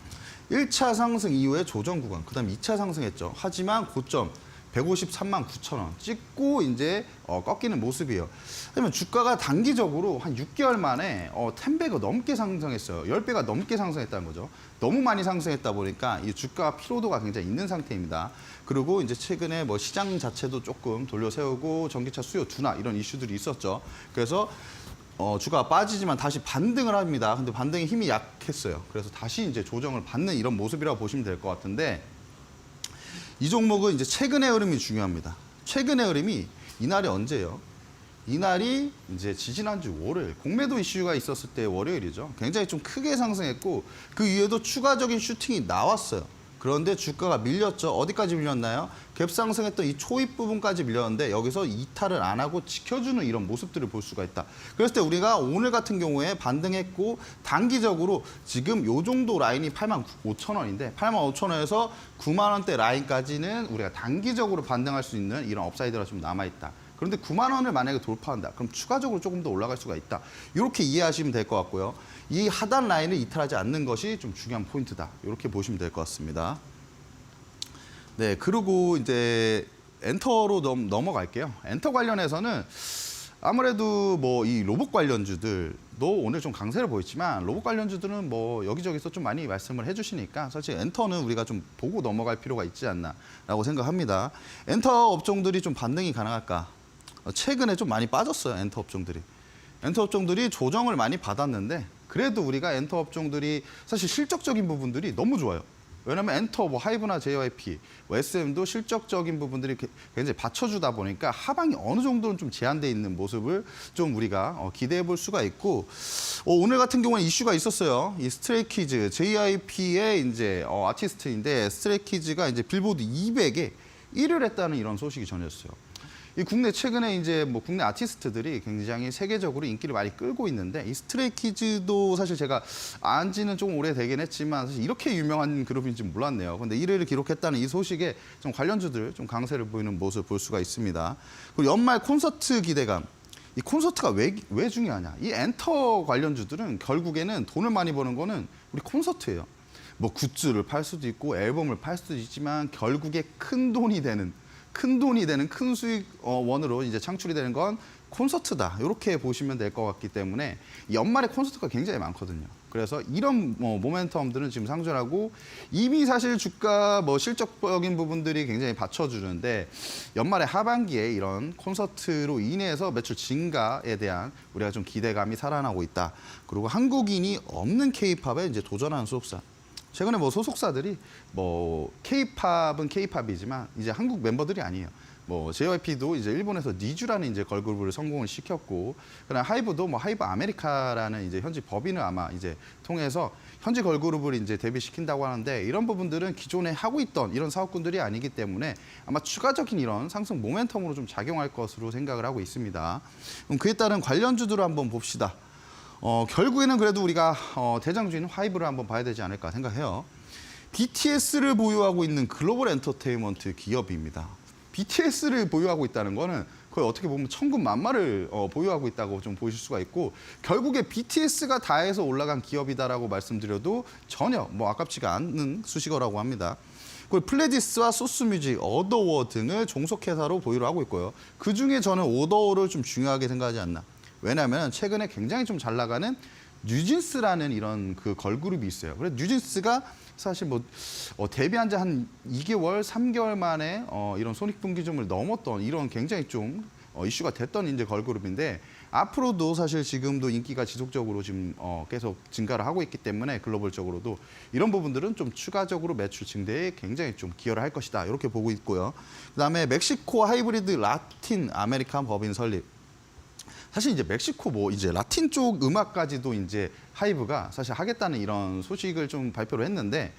1차 상승 이후에 조정 구간, 그다음 2차 상승했죠. 하지만 고점 153만 9천 원 찍고 이제 꺾이는 모습이에요. 그러면 주가가 단기적으로 한 6개월 만에 10배가 넘게 상승했어요. 10배가 넘게 상승했다는 거죠. 너무 많이 상승했다 보니까 이 주가 피로도가 굉장히 있는 상태입니다. 그리고 이제 최근에 뭐 시장 자체도 조금 돌려세우고 전기차 수요 둔화 이런 이슈들이 있었죠. 그래서 주가가 빠지지만 다시 반등을 합니다. 근데 반등의 힘이 약했어요. 그래서 다시 이제 조정을 받는 이런 모습이라고 보시면 될 것 같은데 이 종목은 이제 최근의 흐름이 중요합니다. 최근의 흐름이 이날이 언제예요? 이날이 이제 지지난주 월요일 공매도 이슈가 있었을 때 월요일이죠. 굉장히 좀 크게 상승했고 그 이후에도 추가적인 슈팅이 나왔어요. 그런데 주가가 밀렸죠. 어디까지 밀렸나요? 갭 상승했던 이 초입 부분까지 밀렸는데 여기서 이탈을 안 하고 지켜주는 이런 모습들을 볼 수가 있다. 그랬을 때 우리가 오늘 같은 경우에 반등했고 단기적으로 지금 요 정도 라인이 8만 5천 원인데 8만 5천 원에서 9만 원대 라인까지는 우리가 단기적으로 반등할 수 있는 이런 업사이드가 좀 남아있다. 그런데 9만 원을 만약에 돌파한다. 그럼 추가적으로 조금 더 올라갈 수가 있다. 이렇게 이해하시면 될 것 같고요. 이 하단 라인을 이탈하지 않는 것이 좀 중요한 포인트다. 이렇게 보시면 될 것 같습니다. 네, 그리고 이제 엔터로 넘어갈게요. 엔터 관련해서는 아무래도 뭐 이 로봇 관련주들도 오늘 좀 강세를 보였지만 로봇 관련주들은 뭐 여기저기서 좀 많이 말씀을 해주시니까 사실 엔터는 우리가 좀 보고 넘어갈 필요가 있지 않나라고 생각합니다. 엔터 업종들이 좀 반등이 가능할까? 최근에 좀 많이 빠졌어요, 엔터 업종들이. 엔터 업종들이 조정을 많이 받았는데 그래도 우리가 엔터 업종들이 사실 실적적인 부분들이 너무 좋아요. 왜냐하면 엔터, 뭐 하이브나 JYP, 뭐 SM도 실적적인 부분들이 굉장히 받쳐주다 보니까 하방이 어느 정도는 좀 제한돼 있는 모습을 좀 우리가 기대해 볼 수가 있고 오늘 같은 경우는 이슈가 있었어요. 이 스트레이키즈, JYP의 이제 아티스트인데 스트레이키즈가 이제 빌보드 200에 1위를 했다는 이런 소식이 전해졌어요. 이 국내 최근에 이제 뭐 국내 아티스트들이 굉장히 세계적으로 인기를 많이 끌고 있는데 이 스트레이키즈도 사실 제가 안 지는 조금 오래되긴 했지만 사실 이렇게 유명한 그룹인지 몰랐네요. 근데 1위를 기록했다는 이 소식에 좀 관련주들 좀 강세를 보이는 모습을 볼 수가 있습니다. 그리고 연말 콘서트 기대감. 이 콘서트가 왜 중요하냐? 이 엔터 관련주들은 결국에는 돈을 많이 버는 거는 우리 콘서트예요. 뭐 굿즈를 팔 수도 있고 앨범을 팔 수도 있지만 결국에 큰 돈이 되는 큰 수익 원으로 이제 창출이 되는 건 콘서트다. 이렇게 보시면 될 것 같기 때문에 연말에 콘서트가 굉장히 많거든요. 그래서 이런 모멘텀들은 지금 상존하고 이미 사실 주가 실적적인 부분들이 굉장히 받쳐주는데 연말에 하반기에 이런 콘서트로 인해서 매출 증가에 대한 우리가 좀 기대감이 살아나고 있다. 그리고 한국인이 없는 K-팝에 이제 도전하는 소속사. 최근에 소속사들이 K-팝은 K-팝이지만 이제 한국 멤버들이 아니에요. JYP도 이제 일본에서 니쥬라는 이제 걸그룹을 성공을 시켰고, 그다음 하이브도 하이브 아메리카라는 이제 현지 법인을 아마 이제 통해서 현지 걸그룹을 이제 데뷔시킨다고 하는데 이런 부분들은 기존에 하고 있던 이런 사업군들이 아니기 때문에 아마 추가적인 이런 상승 모멘텀으로 좀 작용할 것으로 생각을 하고 있습니다. 그럼 그에 따른 관련주들을 한번 봅시다. 결국에는 그래도 우리가 대장주인 하이브를 한번 봐야 되지 않을까 생각해요. BTS를 보유하고 있는 글로벌 엔터테인먼트 기업입니다. BTS를 보유하고 있다는 거는 거의 어떻게 보면 천군만마를 보유하고 있다고 좀 보실 수가 있고 결국에 BTS가 다 해서 올라간 기업이다라고 말씀드려도 전혀 아깝지가 않는 수식어라고 합니다. 그리고 플레디스와 소스뮤직, 오더워 등을 종속회사로 보유를 하고 있고요. 그중에 저는 오더워를 좀 중요하게 생각하지 않나. 왜냐하면 최근에 굉장히 좀 잘 나가는 뉴진스라는 이런 그 걸그룹이 있어요. 그래서 뉴진스가 사실 데뷔한 지 한 2개월, 3개월 만에 이런 손익분기점을 넘었던 이런 굉장히 좀 이슈가 됐던 이제 걸그룹인데 앞으로도 사실 지금도 인기가 지속적으로 지금 계속 증가를 하고 있기 때문에 글로벌적으로도 이런 부분들은 좀 추가적으로 매출 증대에 굉장히 좀 기여를 할 것이다. 이렇게 보고 있고요. 그다음에 멕시코 하이브리드 라틴 아메리칸 법인 설립. 사실 이제 멕시코 이제 라틴 쪽 음악까지도 이제 하이브가 사실 하겠다는 이런 소식을 좀 발표를 했는데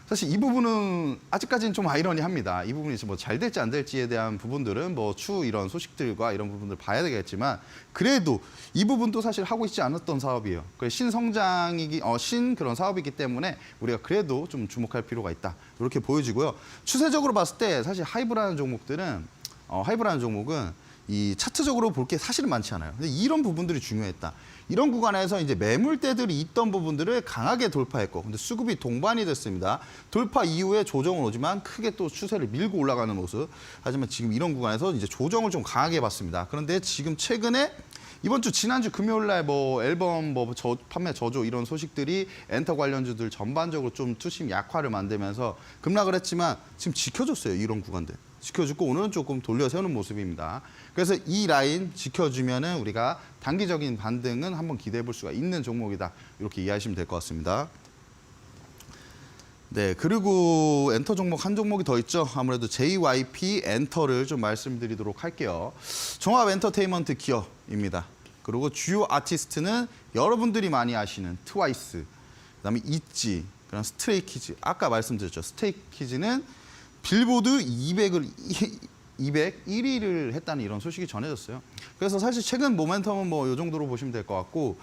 사실 이 부분은 아직까지는 좀 아이러니합니다. 이 부분이 잘 될지 안 될지에 대한 부분들은 추후 이런 소식들과 이런 부분들 봐야 되겠지만 그래도 이 부분도 사실 하고 있지 않았던 사업이에요. 신성장이기 신 그런 사업이기 때문에 우리가 그래도 좀 주목할 필요가 있다. 이렇게 보여지고요. 추세적으로 봤을 때 사실 하이브라는 종목은 이 차트적으로 볼 게 사실은 많지 않아요. 근데 이런 부분들이 중요했다. 이런 구간에서 이제 매물대들이 있던 부분들을 강하게 돌파했고, 근데 수급이 동반이 됐습니다. 돌파 이후에 조정은 오지만 크게 또 추세를 밀고 올라가는 모습. 하지만 지금 이런 구간에서 이제 조정을 좀 강하게 봤습니다. 그런데 지금 최근에 이번 주 지난주 금요일 날 앨범 판매 저조 이런 소식들이 엔터 관련주들 전반적으로 좀 투심 약화를 만들면서 급락을 했지만 지금 지켜줬어요. 이런 구간들. 지켜주고 오늘은 조금 돌려세우는 모습입니다. 그래서 이 라인 지켜주면은 우리가 단기적인 반등은 한번 기대해 볼 수가 있는 종목이다. 이렇게 이해하시면 될 것 같습니다. 네, 그리고 엔터 종목 한 종목이 더 있죠. 아무래도 JYP 엔터를 좀 말씀드리도록 할게요. 종합 엔터테인먼트 기업입니다. 그리고 주요 아티스트는 여러분들이 많이 아시는 트와이스, 그다음에 있지, 그다음 스트레이키즈. 아까 말씀드렸죠. 스트레이키즈는 빌보드 201위를 했다는 이런 소식이 전해졌어요. 그래서 사실 최근 모멘텀은 이 정도로 보시면 될 것 같고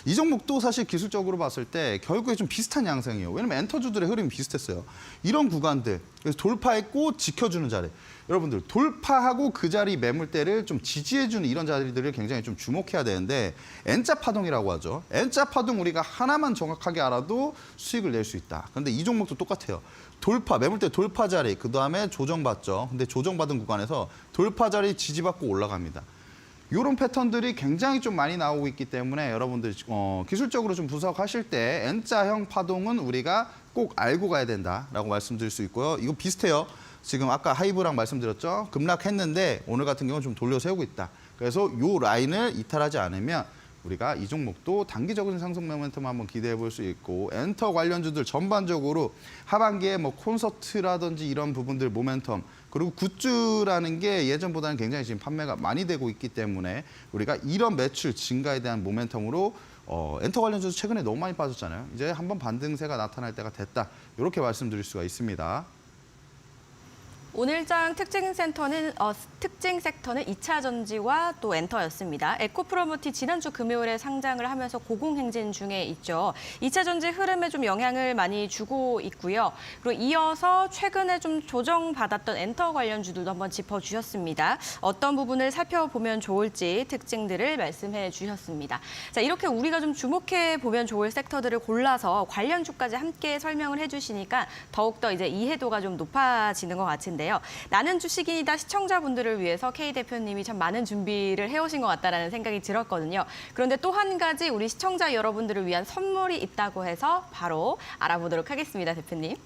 이 종목도 사실 기술적으로 봤을 때 결국에 좀 비슷한 양상이에요. 왜냐면 엔터주들의 흐름이 비슷했어요. 이런 구간들, 그래서 돌파했고 지켜주는 자리. 여러분들 돌파하고 그 자리 매물대를 좀 지지해주는 이런 자리들을 굉장히 좀 주목해야 되는데 N자 파동이라고 하죠. N자 파동 우리가 하나만 정확하게 알아도 수익을 낼 수 있다. 그런데 이 종목도 똑같아요. 돌파, 매물대 돌파 자리, 그 다음에 조정받죠. 근데 조정받은 구간에서 돌파 자리 지지받고 올라갑니다. 이런 패턴들이 굉장히 좀 많이 나오고 있기 때문에 여러분들 기술적으로 좀 분석하실 때 N자형 파동은 우리가 꼭 알고 가야 된다라고 말씀드릴 수 있고요. 이거 비슷해요. 지금 아까 하이브랑 말씀드렸죠. 급락했는데 오늘 같은 경우는 좀 돌려세우고 있다. 그래서 이 라인을 이탈하지 않으면 우리가 이 종목도 단기적인 상승 모멘텀 한번 기대해 볼 수 있고 엔터 관련주들 전반적으로 하반기에 콘서트라든지 이런 부분들 모멘텀 그리고 굿즈라는 게 예전보다는 굉장히 지금 판매가 많이 되고 있기 때문에 우리가 이런 매출 증가에 대한 모멘텀으로 엔터 관련주도 최근에 너무 많이 빠졌잖아요. 이제 한번 반등세가 나타날 때가 됐다. 이렇게 말씀드릴 수가 있습니다. 오늘장 특징 섹터는 2차 전지와 또 엔터였습니다. 에코프로모티 지난주 금요일에 상장을 하면서 고공행진 중에 있죠. 2차 전지 흐름에 좀 영향을 많이 주고 있고요. 그리고 이어서 최근에 좀 조정받았던 엔터 관련주들도 한번 짚어주셨습니다. 어떤 부분을 살펴보면 좋을지 특징들을 말씀해 주셨습니다. 자, 이렇게 우리가 좀 주목해 보면 좋을 섹터들을 골라서 관련주까지 함께 설명을 해주시니까 더욱더 이제 이해도가 좀 높아지는 것 같은데요. 나는 주식인이다 시청자분들을 위해서 K 대표님이 참 많은 준비를 해오신 것 같다라는 생각이 들었거든요. 그런데 또 한 가지 우리 시청자 여러분들을 위한 선물이 있다고 해서 바로 알아보도록 하겠습니다, 대표님.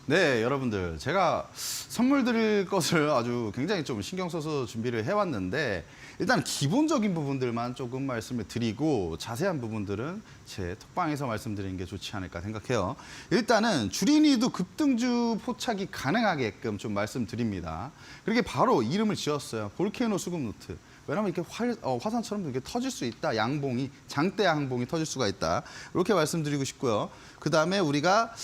네, 여러분들. 제가 선물 드릴 것을 아주 굉장히 좀 신경 써서 준비를 해왔는데 일단 기본적인 부분들만 조금 말씀을 드리고 자세한 부분들은 제 톡방에서 말씀드리는 게 좋지 않을까 생각해요. 일단은 주린이도 급등주 포착이 가능하게끔 좀 말씀드립니다. 그렇게 바로 이름을 지었어요. 볼케이노 수급 노트. 왜냐하면 이렇게 화산처럼 이렇게 터질 수 있다. 양봉이, 장대 양봉이 터질 수가 있다. 이렇게 말씀드리고 싶고요. 그다음에 우리가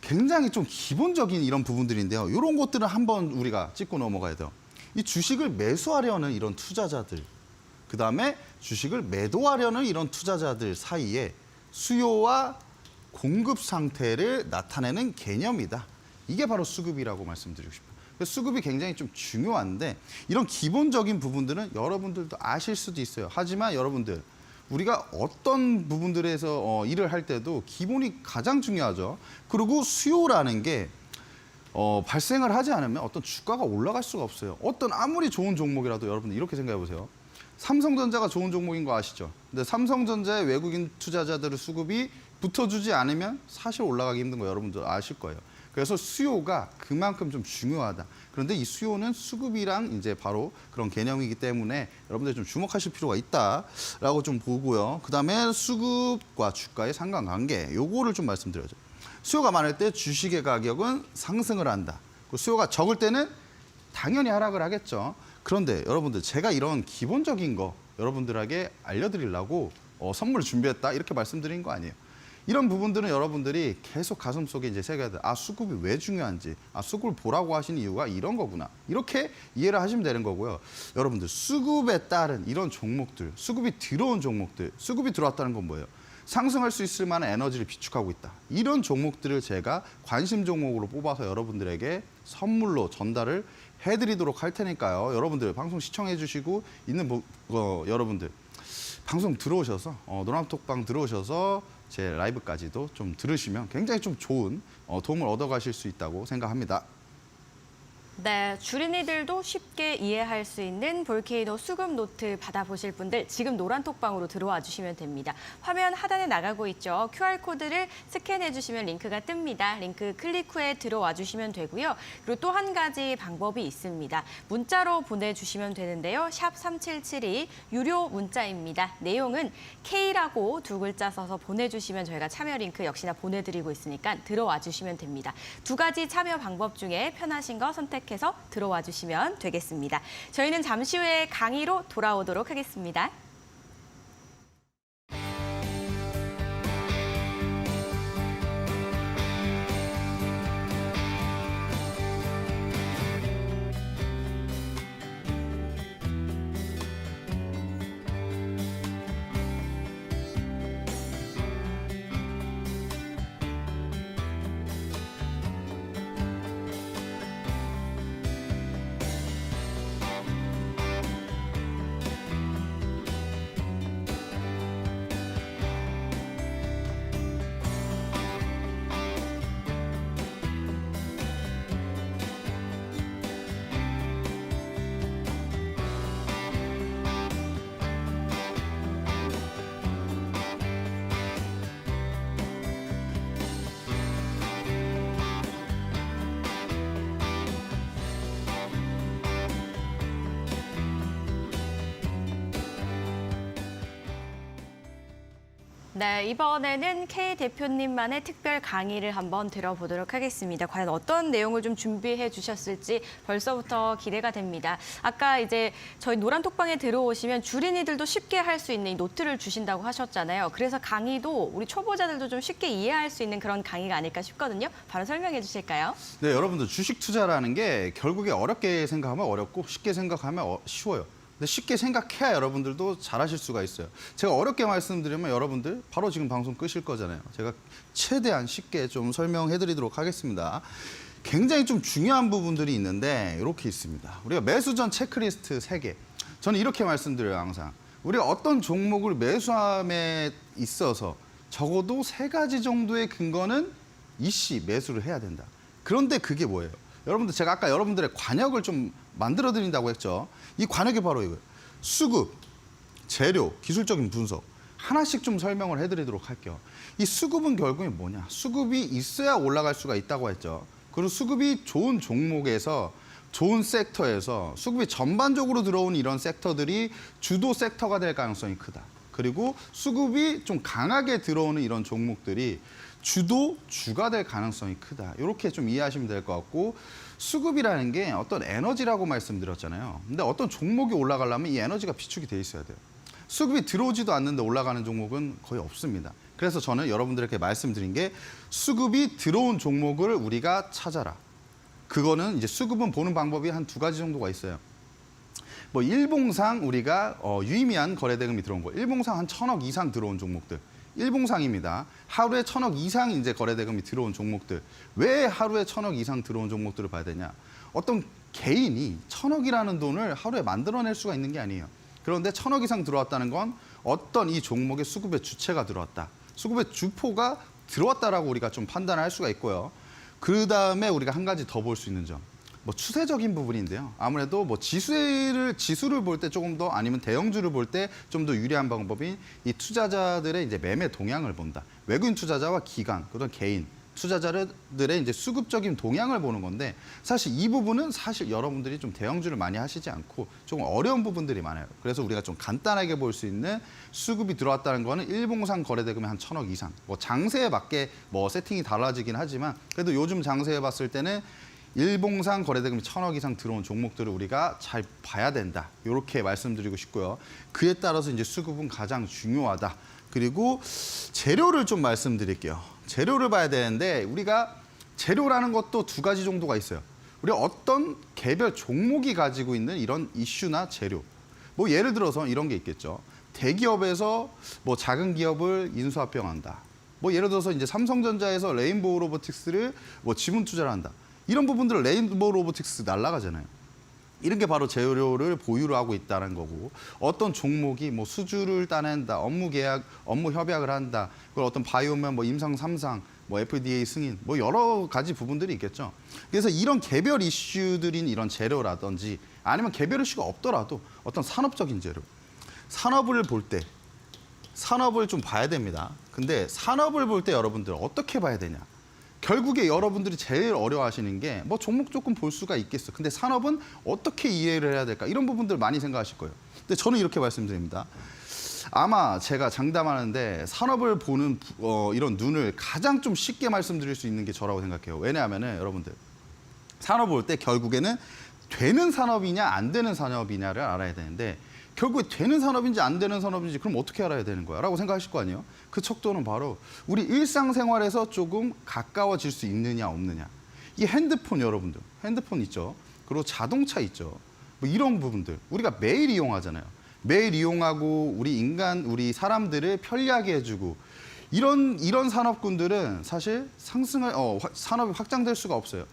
굉장히 좀 기본적인 이런 부분들인데요. 이런 것들은 한번 우리가 짚고 넘어가야 돼요. 이 주식을 매수하려는 이런 투자자들, 그다음에 주식을 매도하려는 이런 투자자들 사이에 수요와 공급 상태를 나타내는 개념이다. 이게 바로 수급이라고 말씀드리고 싶어요. 수급이 굉장히 좀 중요한데 이런 기본적인 부분들은 여러분들도 아실 수도 있어요. 하지만 여러분들, 우리가 어떤 부분들에서 일을 할 때도 기본이 가장 중요하죠. 그리고 수요라는 게 발생을 하지 않으면 어떤 주가가 올라갈 수가 없어요. 어떤 아무리 좋은 종목이라도 여러분들 이렇게 생각해 보세요. 삼성전자가 좋은 종목인 거 아시죠? 근데 삼성전자의 외국인 투자자들의 수급이 붙어주지 않으면 사실 올라가기 힘든 거 여러분들 아실 거예요. 그래서 수요가 그만큼 좀 중요하다. 그런데 이 수요는 수급이랑 이제 바로 그런 개념이기 때문에 여러분들 좀 주목하실 필요가 있다라고 좀 보고요. 그다음에 수급과 주가의 상관관계, 요거를 좀 말씀드려야죠. 수요가 많을 때 주식의 가격은 상승을 한다. 수요가 적을 때는 당연히 하락을 하겠죠. 그런데 여러분들, 제가 이런 기본적인 거 여러분들에게 알려드리려고 선물을 준비했다 이렇게 말씀드린 거 아니에요. 이런 부분들은 여러분들이 계속 가슴속에 이제 새겨야 돼. 아, 수급이 왜 중요한지, 아, 수급을 보라고 하신 이유가 이런 거구나. 이렇게 이해를 하시면 되는 거고요. 여러분들, 수급에 따른 이런 종목들, 수급이 들어온 종목들, 수급이 들어왔다는 건 뭐예요? 상승할 수 있을 만한 에너지를 비축하고 있다. 이런 종목들을 제가 관심 종목으로 뽑아서 여러분들에게 선물로 전달을 해드리도록 할 테니까요. 여러분들 방송 시청해 주시고 있는 여러분들 방송 들어오셔서 노란톡방 들어오셔서 제 라이브까지도 좀 들으시면 굉장히 좀 좋은 도움을 얻어가실 수 있다고 생각합니다. 네, 주린이들도 쉽게 이해할 수 있는 볼케이노 수급 노트 받아보실 분들 지금 노란톡방으로 들어와 주시면 됩니다. 화면 하단에 나가고 있죠. QR코드를 스캔해 주시면 링크가 뜹니다. 링크 클릭 후에 들어와 주시면 되고요. 그리고 또 한 가지 방법이 있습니다. 문자로 보내주시면 되는데요. 샵 3772 유료 문자입니다. 내용은 K라고 두 글자 써서 보내주시면 저희가 참여 링크 역시나 보내드리고 있으니까 들어와 주시면 됩니다. 두 가지 참여 방법 중에 편하신 거 선택해서 들어와 주시면 되겠습니다. 저희는 잠시 후에 강의로 돌아오도록 하겠습니다. 네, 이번에는 K 대표님만의 특별 강의를 한번 들어보도록 하겠습니다. 과연 어떤 내용을 좀 준비해 주셨을지 벌써부터 기대가 됩니다. 아까 이제 저희 노란 톡방에 들어오시면 주린이들도 쉽게 할 수 있는 이 노트를 주신다고 하셨잖아요. 그래서 강의도 우리 초보자들도 좀 쉽게 이해할 수 있는 그런 강의가 아닐까 싶거든요. 바로 설명해 주실까요? 네, 여러분들 주식 투자라는 게 결국에 어렵게 생각하면 어렵고 쉽게 생각하면 쉬워요. 근데 쉽게 생각해야 여러분들도 잘하실 수가 있어요. 제가 어렵게 말씀드리면 여러분들 바로 지금 방송 끄실 거잖아요. 제가 최대한 쉽게 좀 설명해 드리도록 하겠습니다. 굉장히 좀 중요한 부분들이 있는데 이렇게 있습니다. 우리가 매수 전 체크리스트 3개. 저는 이렇게 말씀드려요, 항상. 우리가 어떤 종목을 매수함에 있어서 적어도 3가지 정도의 근거는 이씨 매수를 해야 된다. 그런데 그게 뭐예요? 여러분들 제가 아까 여러분들의 관역을 좀 만들어 드린다고 했죠. 이 관역이 바로 이거예요. 수급, 재료, 기술적인 분석. 하나씩 좀 설명을 해드리도록 할게요. 이 수급은 결국에 뭐냐? 수급이 있어야 올라갈 수가 있다고 했죠. 그리고 수급이 좋은 종목에서 좋은 섹터에서 수급이 전반적으로 들어오는 이런 섹터들이 주도 섹터가 될 가능성이 크다. 그리고 수급이 좀 강하게 들어오는 이런 종목들이 주가 될 가능성이 크다. 이렇게 좀 이해하시면 될 것 같고 수급이라는 게 어떤 에너지라고 말씀드렸잖아요. 근데 어떤 종목이 올라가려면 이 에너지가 비축이 돼 있어야 돼요. 수급이 들어오지도 않는데 올라가는 종목은 거의 없습니다. 그래서 저는 여러분들에게 말씀드린 게 수급이 들어온 종목을 우리가 찾아라. 그거는 이제 수급은 보는 방법이 한 2가지 정도가 있어요. 뭐 일봉상 우리가 유의미한 거래대금이 들어온 거. 일봉상 한 1,000억 이상 들어온 종목들. 일봉상입니다. 하루에 1,000억 이상 이제 거래대금이 들어온 종목들. 왜 하루에 1,000억 이상 들어온 종목들을 봐야 되냐? 어떤 개인이 1,000억이라는 돈을 하루에 만들어낼 수가 있는 게 아니에요. 그런데 1,000억 이상 들어왔다는 건 어떤 이 종목의 수급의 주체가 들어왔다. 수급의 주포가 들어왔다라고 우리가 좀 판단을 할 수가 있고요. 그 다음에 우리가 한 가지 더 볼 수 있는 점. 뭐 추세적인 부분인데요. 아무래도 뭐 지수를 볼 때 조금 더 아니면 대형주를 볼 때 좀 더 유리한 방법인 이 투자자들의 이제 매매 동향을 본다. 외국인 투자자와 기관, 그런 개인 투자자들의 이제 수급적인 동향을 보는 건데 사실 이 부분은 사실 여러분들이 좀 대형주를 많이 하시지 않고 조금 어려운 부분들이 많아요. 그래서 우리가 좀 간단하게 볼 수 있는 수급이 들어왔다는 거는 일봉상 거래대금이 한 1,000억 이상. 뭐 장세에 맞게 뭐 세팅이 달라지긴 하지만 그래도 요즘 장세에 봤을 때는 일봉상 거래대금이 1,000억 이상 들어온 종목들을 우리가 잘 봐야 된다. 이렇게 말씀드리고 싶고요. 그에 따라서 이제 수급은 가장 중요하다. 그리고 재료를 좀 말씀드릴게요. 재료를 봐야 되는데 우리가 재료라는 것도 2가지 정도가 있어요. 우리가 어떤 개별 종목이 가지고 있는 이런 이슈나 재료. 뭐 예를 들어서 이런 게 있겠죠. 대기업에서 뭐 작은 기업을 인수합병한다. 뭐 예를 들어서 이제 삼성전자에서 레인보우 로보틱스를 뭐 지분 투자를 한다. 이런 부분들은 레인보우 로보틱스 날아가잖아요. 이런 게 바로 재료를 보유를 하고 있다는 거고 어떤 종목이 뭐 수주를 따낸다, 업무 협약을 한다. 그리고 어떤 바이오면 뭐 임상 3상, 뭐 FDA 승인, 뭐 여러 가지 부분들이 있겠죠. 그래서 이런 개별 이슈들인 이런 재료라든지 아니면 개별 이슈가 없더라도 어떤 산업적인 재료, 산업을 볼 때 산업을 좀 봐야 됩니다. 근데 산업을 볼 때 여러분들 어떻게 봐야 되냐? 결국에 여러분들이 제일 어려워하시는 게 뭐 종목 조금 볼 수가 있겠어. 근데 산업은 어떻게 이해를 해야 될까? 이런 부분들 많이 생각하실 거예요. 근데 저는 이렇게 말씀드립니다. 아마 제가 장담하는데 산업을 보는 이런 눈을 가장 좀 쉽게 말씀드릴 수 있는 게 저라고 생각해요. 왜냐하면은 여러분들 산업을 볼 때 결국에는 되는 산업이냐 안 되는 산업이냐를 알아야 되는데 결국에 되는 산업인지 안 되는 산업인지 그럼 어떻게 알아야 되는 거야? 라고 생각하실 거 아니에요? 그 척도는 바로 우리 일상생활에서 조금 가까워질 수 있느냐 없느냐. 이 핸드폰 여러분들, 핸드폰 있죠? 그리고 자동차 있죠? 뭐 이런 부분들 우리가 매일 이용하잖아요. 매일 이용하고 우리 사람들을 편리하게 해주고 이런 산업군들은 사실 산업이 확장될 수가 없어요.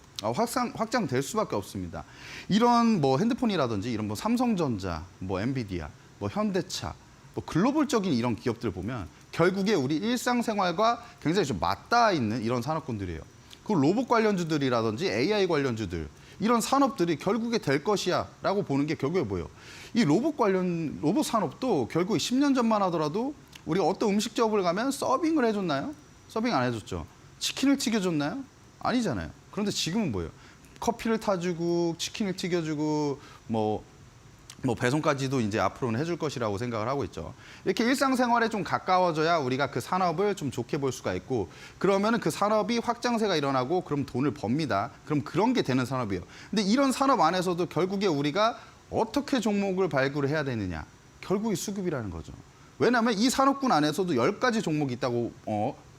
확장될 수밖에 없습니다. 이런 뭐 핸드폰이라든지 이런 뭐 삼성전자, 뭐 엔비디아, 뭐 현대차, 뭐 글로벌적인 이런 기업들 보면 결국에 우리 일상생활과 굉장히 좀 맞닿아 있는 이런 산업군들이에요. 그 로봇 관련주들이라든지 AI 관련주들 이런 산업들이 결국에 될 것이야라고 보는 게 결국에 뭐예요? 이 로봇 산업도 결국에 10년 전만 하더라도 우리가 어떤 음식점을 가면 서빙을 해줬나요? 서빙 안 해줬죠. 치킨을 튀겨줬나요? 아니잖아요. 그런데 지금은 뭐예요? 커피를 타주고 치킨을 튀겨주고 뭐 뭐 배송까지도 이제 앞으로는 해줄 것이라고 생각을 하고 있죠. 이렇게 일상생활에 좀 가까워져야 우리가 그 산업을 좀 좋게 볼 수가 있고 그러면은 그 산업이 확장세가 일어나고 그럼 돈을 법니다. 그럼 그런 게 되는 산업이에요. 근데 이런 산업 안에서도 결국에 우리가 어떻게 종목을 발굴을 해야 되느냐. 결국이 수급이라는 거죠. 왜냐하면 이 산업군 안에서도 10가지 종목이 있다고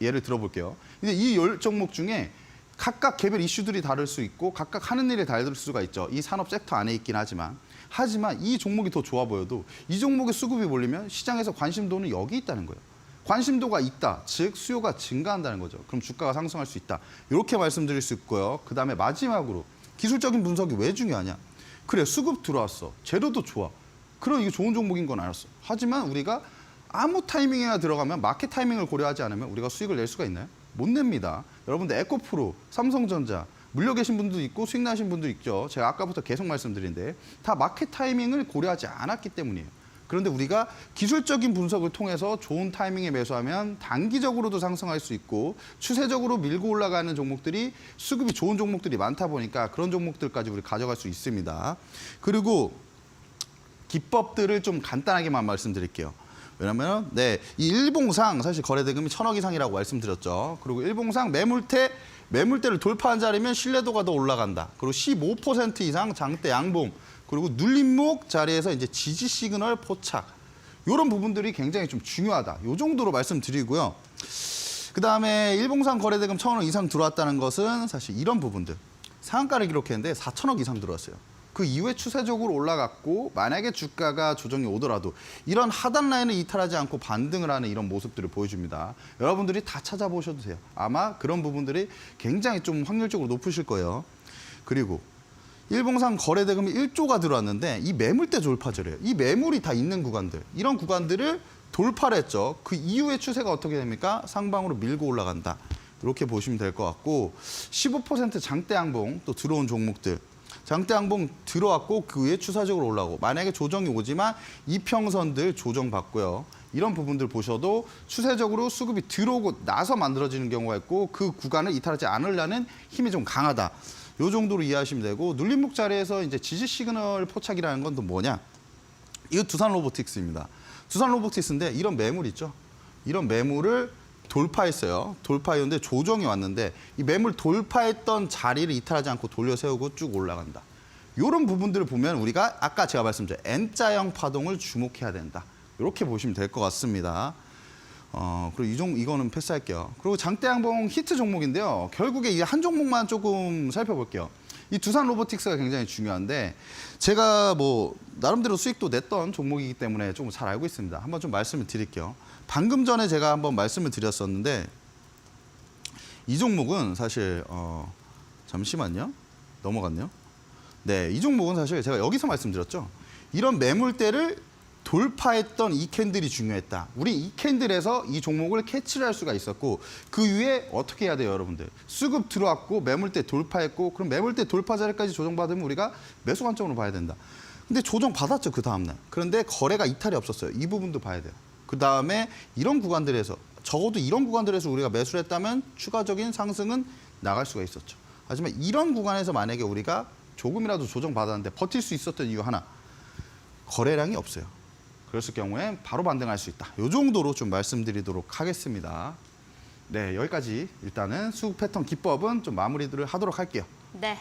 예를 들어볼게요. 근데 이 10종목 중에 각각 개별 이슈들이 다를 수 있고 각각 하는 일이 다를 수가 있죠. 이 산업 섹터 안에 있긴 하지만 이 종목이 더 좋아 보여도 이 종목의 수급이 몰리면 시장에서 관심도는 여기 있다는 거예요. 관심도가 있다, 즉 수요가 증가한다는 거죠. 그럼 주가가 상승할 수 있다. 이렇게 말씀드릴 수 있고요. 그다음에 마지막으로 기술적인 분석이 왜 중요하냐. 그래, 수급 들어왔어. 재료도 좋아. 그럼 이게 좋은 종목인 건 알았어. 하지만 우리가 아무 타이밍이나 들어가면 마켓 타이밍을 고려하지 않으면 우리가 수익을 낼 수가 있나요? 못 냅니다. 여러분들 에코프로, 삼성전자, 물려 계신 분도 있고 수익 나신 분도 있죠. 제가 아까부터 계속 말씀드린데 다 마켓 타이밍을 고려하지 않았기 때문이에요. 그런데 우리가 기술적인 분석을 통해서 좋은 타이밍에 매수하면 단기적으로도 상승할 수 있고 추세적으로 밀고 올라가는 종목들이 수급이 좋은 종목들이 많다 보니까 그런 종목들까지 우리 가져갈 수 있습니다. 그리고 기법들을 좀 간단하게만 말씀드릴게요. 왜냐면 이 일봉상 사실 거래대금이 1,000억 이상이라고 말씀드렸죠. 그리고 일봉상 매물대를 돌파한 자리면 신뢰도가 더 올라간다. 그리고 15% 이상 장대 양봉, 그리고 눌림목 자리에서 이제 지지 시그널 포착. 이런 부분들이 굉장히 좀 중요하다. 이 정도로 말씀드리고요. 그다음에 일봉상 거래대금 1,000억 이상 들어왔다는 것은 사실 이런 부분들. 상한가를 기록했는데 4,000억 이상 들어왔어요. 그 이후에 추세적으로 올라갔고 만약에 주가가 조정이 오더라도 이런 하단 라인을 이탈하지 않고 반등을 하는 이런 모습들을 보여줍니다. 여러분들이 다 찾아보셔도 돼요. 아마 그런 부분들이 굉장히 좀 확률적으로 높으실 거예요. 그리고 일봉상 거래대금이 1조가 들어왔는데 이 매물대 돌파절이에요. 이 매물이 다 있는 구간들, 이런 구간들을 돌파를 했죠. 그 이후에 추세가 어떻게 됩니까? 상방으로 밀고 올라간다. 이렇게 보시면 될 것 같고 15% 장대 양봉 또 들어온 종목들. 장대 양봉 들어왔고 그 위에 추사적으로 올라오고 만약에 조정이 오지만 이평선들 조정받고요. 이런 부분들 보셔도 추세적으로 수급이 들어오고 나서 만들어지는 경우가 있고 그 구간을 이탈하지 않으려는 힘이 좀 강하다. 이 정도로 이해하시면 되고 눌림목 자리에서 이제 지지 시그널 포착이라는 건 또 뭐냐? 이거 두산 로보틱스입니다. 두산 로보틱스인데 이런 매물 있죠? 이런 매물을 돌파했어요. 돌파했는데 조정이 왔는데 이 매물 돌파했던 자리를 이탈하지 않고 돌려 세우고 쭉 올라간다. 이런 부분들을 보면 우리가 아까 제가 말씀드린 N자형 파동을 주목해야 된다. 이렇게 보시면 될 것 같습니다. 그리고 이거는 패스할게요. 그리고 장대 양봉 히트 종목인데요. 결국에 이 한 종목만 조금 살펴볼게요. 이 두산 로보틱스가 굉장히 중요한데 제가 뭐 나름대로 수익도 냈던 종목이기 때문에 좀 잘 알고 있습니다. 한번 좀 말씀을 드릴게요. 방금 전에 제가 한번 말씀을 드렸었는데 이 종목은 사실 잠시만요. 넘어갔네요. 네, 이 종목은 사실 제가 여기서 말씀드렸죠. 이런 매물대를 돌파했던 이 캔들이 중요했다. 우리 이 캔들에서 이 종목을 캐치를 할 수가 있었고 그 위에 어떻게 해야 돼요, 여러분들? 수급 들어왔고 매물대 돌파했고 그럼 매물대 돌파 자리까지 조정받으면 우리가 매수 관점으로 봐야 된다. 근데 조정받았죠, 그 다음날. 그런데 거래가 이탈이 없었어요. 이 부분도 봐야 돼요. 그다음에 이런 구간들에서 적어도 이런 구간들에서 우리가 매수를 했다면 추가적인 상승은 나갈 수가 있었죠. 하지만 이런 구간에서 만약에 우리가 조금이라도 조정받았는데 버틸 수 있었던 이유 하나. 거래량이 없어요. 그랬을 경우에 바로 반등할 수 있다. 이 정도로 좀 말씀드리도록 하겠습니다. 네, 여기까지 일단은 수급 패턴 기법은 좀 마무리들을 하도록 할게요. 네.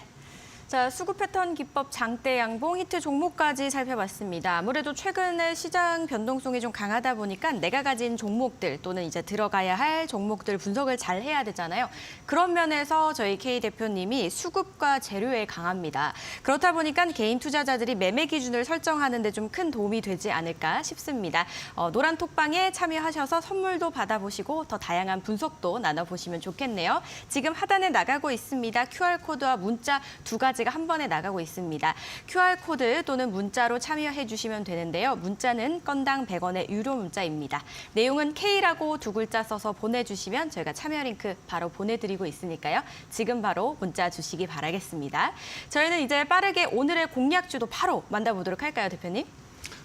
자, 수급 패턴 기법 장대 양봉 히트 종목까지 살펴봤습니다. 아무래도 최근에 시장 변동성이 좀 강하다 보니까 내가 가진 종목들 또는 이제 들어가야 할 종목들 분석을 잘 해야 되잖아요. 그런 면에서 저희 K 대표님이 수급과 재료에 강합니다. 그렇다 보니까 개인 투자자들이 매매 기준을 설정하는 데 좀 큰 도움이 되지 않을까 싶습니다. 노란 톡방에 참여하셔서 선물도 받아보시고 더 다양한 분석도 나눠보시면 좋겠네요. 지금 하단에 나가고 있습니다. QR코드와 문자 두 가지가 한 번에 나가고 있습니다. QR코드 또는 문자로 참여해 주시면 되는데요. 문자는 건당 100원의 유료 문자입니다. 내용은 K라고 두 글자 써서 보내주시면 저희가 참여 링크 바로 보내드리고 있으니까요. 지금 바로 문자 주시기 바라겠습니다. 저희는 이제 빠르게 오늘의 공략주도 바로 만나보도록 할까요, 대표님?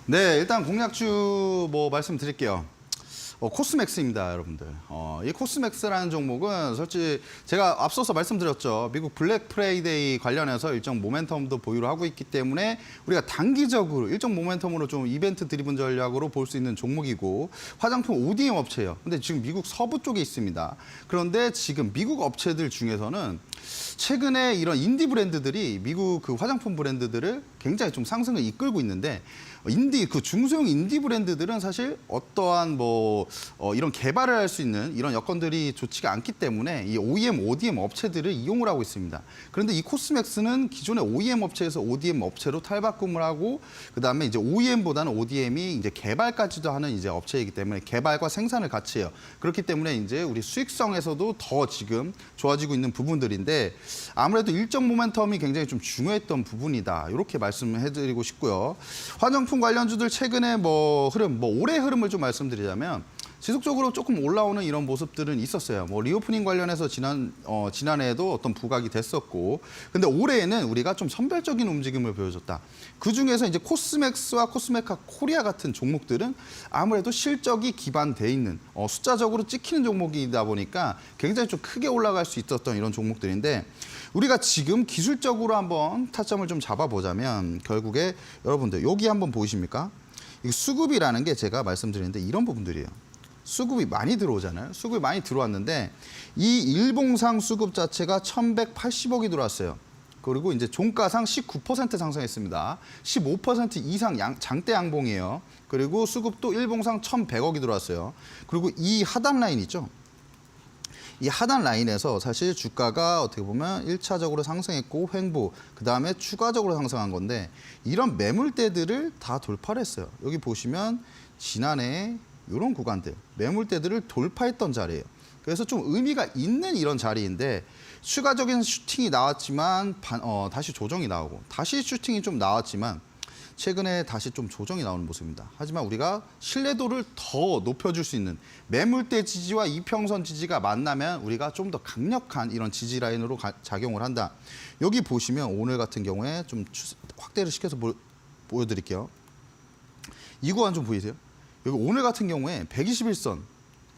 네, 일단 공략주 뭐 말씀드릴게요. 코스맥스입니다, 여러분들. 이 코스맥스라는 종목은 솔직히 제가 앞서서 말씀드렸죠. 미국 블랙 프라이데이 관련해서 일정 모멘텀도 보유를 하고 있기 때문에 우리가 단기적으로 일정 모멘텀으로 좀 이벤트 드리븐 전략으로 볼 수 있는 종목이고 화장품 ODM 업체예요. 근데 지금 미국 서부 쪽에 있습니다. 그런데 지금 미국 업체들 중에서는 최근에 이런 인디 브랜드들이 미국 그 화장품 브랜드들을 굉장히 좀 상승을 이끌고 있는데 그 중소형 인디 브랜드들은 사실 어떠한 이런 개발을 할 수 있는 이런 여건들이 좋지가 않기 때문에 이 OEM, ODM 업체들을 이용을 하고 있습니다. 그런데 이 코스맥스는 기존의 OEM 업체에서 ODM 업체로 탈바꿈을 하고 그다음에 이제 OEM보다는 ODM이 이제 개발까지도 하는 이제 업체이기 때문에 개발과 생산을 같이 해요. 그렇기 때문에 이제 우리 수익성에서도 더 지금 좋아지고 있는 부분들인데 아무래도 일정 모멘텀이 굉장히 좀 중요했던 부분이다. 이렇게 말씀을 해드리고 싶고요. 화장품 관련주들 최근에 올해 흐름을 좀 말씀드리자면 지속적으로 조금 올라오는 이런 모습들은 있었어요. 리오프닝 관련해서 지난해에도 어떤 부각이 됐었고, 근데 올해에는 우리가 좀 선별적인 움직임을 보여줬다. 그 중에서 이제 코스맥스와 코스메카 코리아 같은 종목들은 아무래도 실적이 기반돼 있는 숫자적으로 찍히는 종목이다 보니까 굉장히 좀 크게 올라갈 수 있었던 이런 종목들인데 우리가 지금 기술적으로 한번 타점을 좀 잡아보자면 결국에 여러분들 여기 한번 보이십니까? 이 수급이라는 게 제가 말씀드리는데 이런 부분들이에요. 수급이 많이 들어오잖아요. 수급이 많이 들어왔는데 이 일봉상 수급 자체가 1,180억이 들어왔어요. 그리고 이제 종가상 19% 상승했습니다. 15% 이상 장대 양봉이에요. 그리고 수급도 일봉상 1,100억이 들어왔어요. 그리고 이 하단 라인 있죠. 이 하단 라인에서 사실 주가가 어떻게 보면 1차적으로 상승했고 횡보, 그다음에 추가적으로 상승한 건데 이런 매물대들을 다 돌파를 했어요. 여기 보시면 지난해 이런 구간들, 매물대들을 돌파했던 자리예요. 그래서 좀 의미가 있는 이런 자리인데 추가적인 슈팅이 나왔지만 다시 조정이 나오고 다시 슈팅이 좀 나왔지만 최근에 다시 좀 조정이 나오는 모습입니다. 하지만 우리가 신뢰도를 더 높여줄 수 있는 매물대 지지와 이평선 지지가 만나면 우리가 좀 더 강력한 이런 지지 라인으로 작용을 한다. 여기 보시면 오늘 같은 경우에 좀 확대를 시켜서 보여드릴게요. 이 구간 좀 보이세요? 여기 오늘 같은 경우에 121선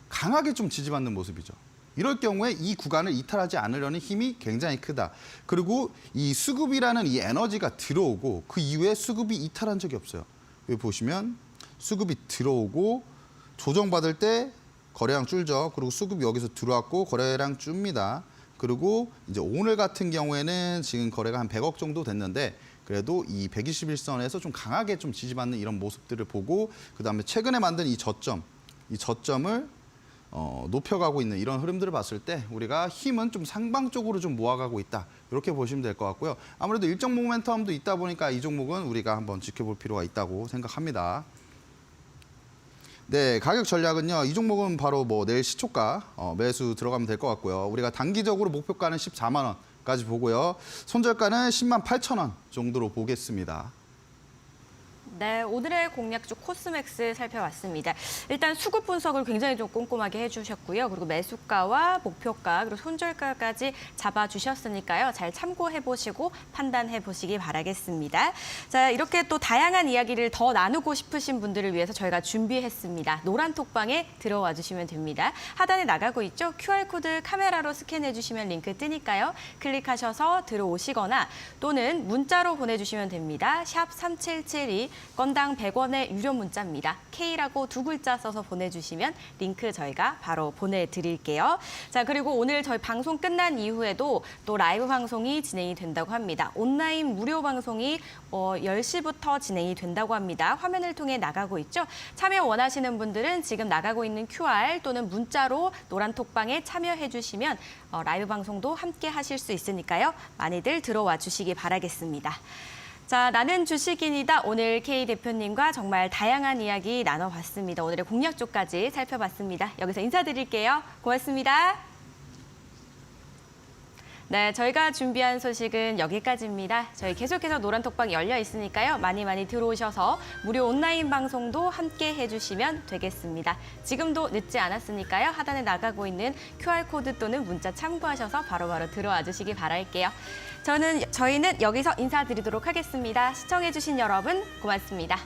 강하게 좀 지지받는 모습이죠. 이럴 경우에 이 구간을 이탈하지 않으려는 힘이 굉장히 크다. 그리고 이 수급이라는 이 에너지가 들어오고 그 이후에 수급이 이탈한 적이 없어요. 여기 보시면 수급이 들어오고 조정받을 때 거래량 줄죠. 그리고 수급이 여기서 들어왔고 거래량 줍니다. 그리고 이제 오늘 같은 경우에는 지금 거래가 한 100억 정도 됐는데 그래도 이 121선에서 좀 강하게 좀 지지받는 이런 모습들을 보고 그다음에 최근에 만든 이 저점을 높여가고 있는 이런 흐름들을 봤을 때 우리가 힘은 좀 상방 쪽으로 좀 모아가고 있다. 이렇게 보시면 될 것 같고요. 아무래도 일정 모멘텀도 있다 보니까 이 종목은 우리가 한번 지켜볼 필요가 있다고 생각합니다. 네, 가격 전략은요. 이 종목은 바로 내일 시초가 매수 들어가면 될 것 같고요. 우리가 단기적으로 목표가는 14만 원까지 보고요. 손절가는 10만 8천 원 정도로 보겠습니다. 네, 오늘의 공략주 코스맥스 살펴봤습니다. 일단 수급 분석을 굉장히 좀 꼼꼼하게 해주셨고요. 그리고 매수가와 목표가 그리고 손절가까지 잡아주셨으니까요. 잘 참고해보시고 판단해보시기 바라겠습니다. 자, 이렇게 또 다양한 이야기를 더 나누고 싶으신 분들을 위해서 저희가 준비했습니다. 노란 톡방에 들어와 주시면 됩니다. 하단에 나가고 있죠? QR코드 카메라로 스캔해주시면 링크 뜨니까요. 클릭하셔서 들어오시거나 또는 문자로 보내주시면 됩니다. 샵 3772 건당 100원의 유료 문자입니다. K라고 두 글자 써서 보내주시면 링크 저희가 바로 보내드릴게요. 자, 그리고 오늘 저희 방송 끝난 이후에도 또 라이브 방송이 진행이 된다고 합니다. 온라인 무료 방송이 10시부터 진행이 된다고 합니다. 화면을 통해 나가고 있죠. 참여 원하시는 분들은 지금 나가고 있는 QR 또는 문자로 노란 톡방에 참여해 주시면 라이브 방송도 함께 하실 수 있으니까요. 많이들 들어와 주시기 바라겠습니다. 자, 나는 주식인이다. 오늘 K 대표님과 정말 다양한 이야기 나눠봤습니다. 오늘의 공략주까지 살펴봤습니다. 여기서 인사드릴게요. 고맙습니다. 네, 저희가 준비한 소식은 여기까지입니다. 저희 계속해서 노란톡방 열려 있으니까요. 많이 들어오셔서 무료 온라인 방송도 함께 해주시면 되겠습니다. 지금도 늦지 않았으니까요. 하단에 나가고 있는 QR코드 또는 문자 참고하셔서 바로바로 들어와 주시기 바랄게요. 저희는 여기서 인사드리도록 하겠습니다. 시청해주신 여러분 고맙습니다.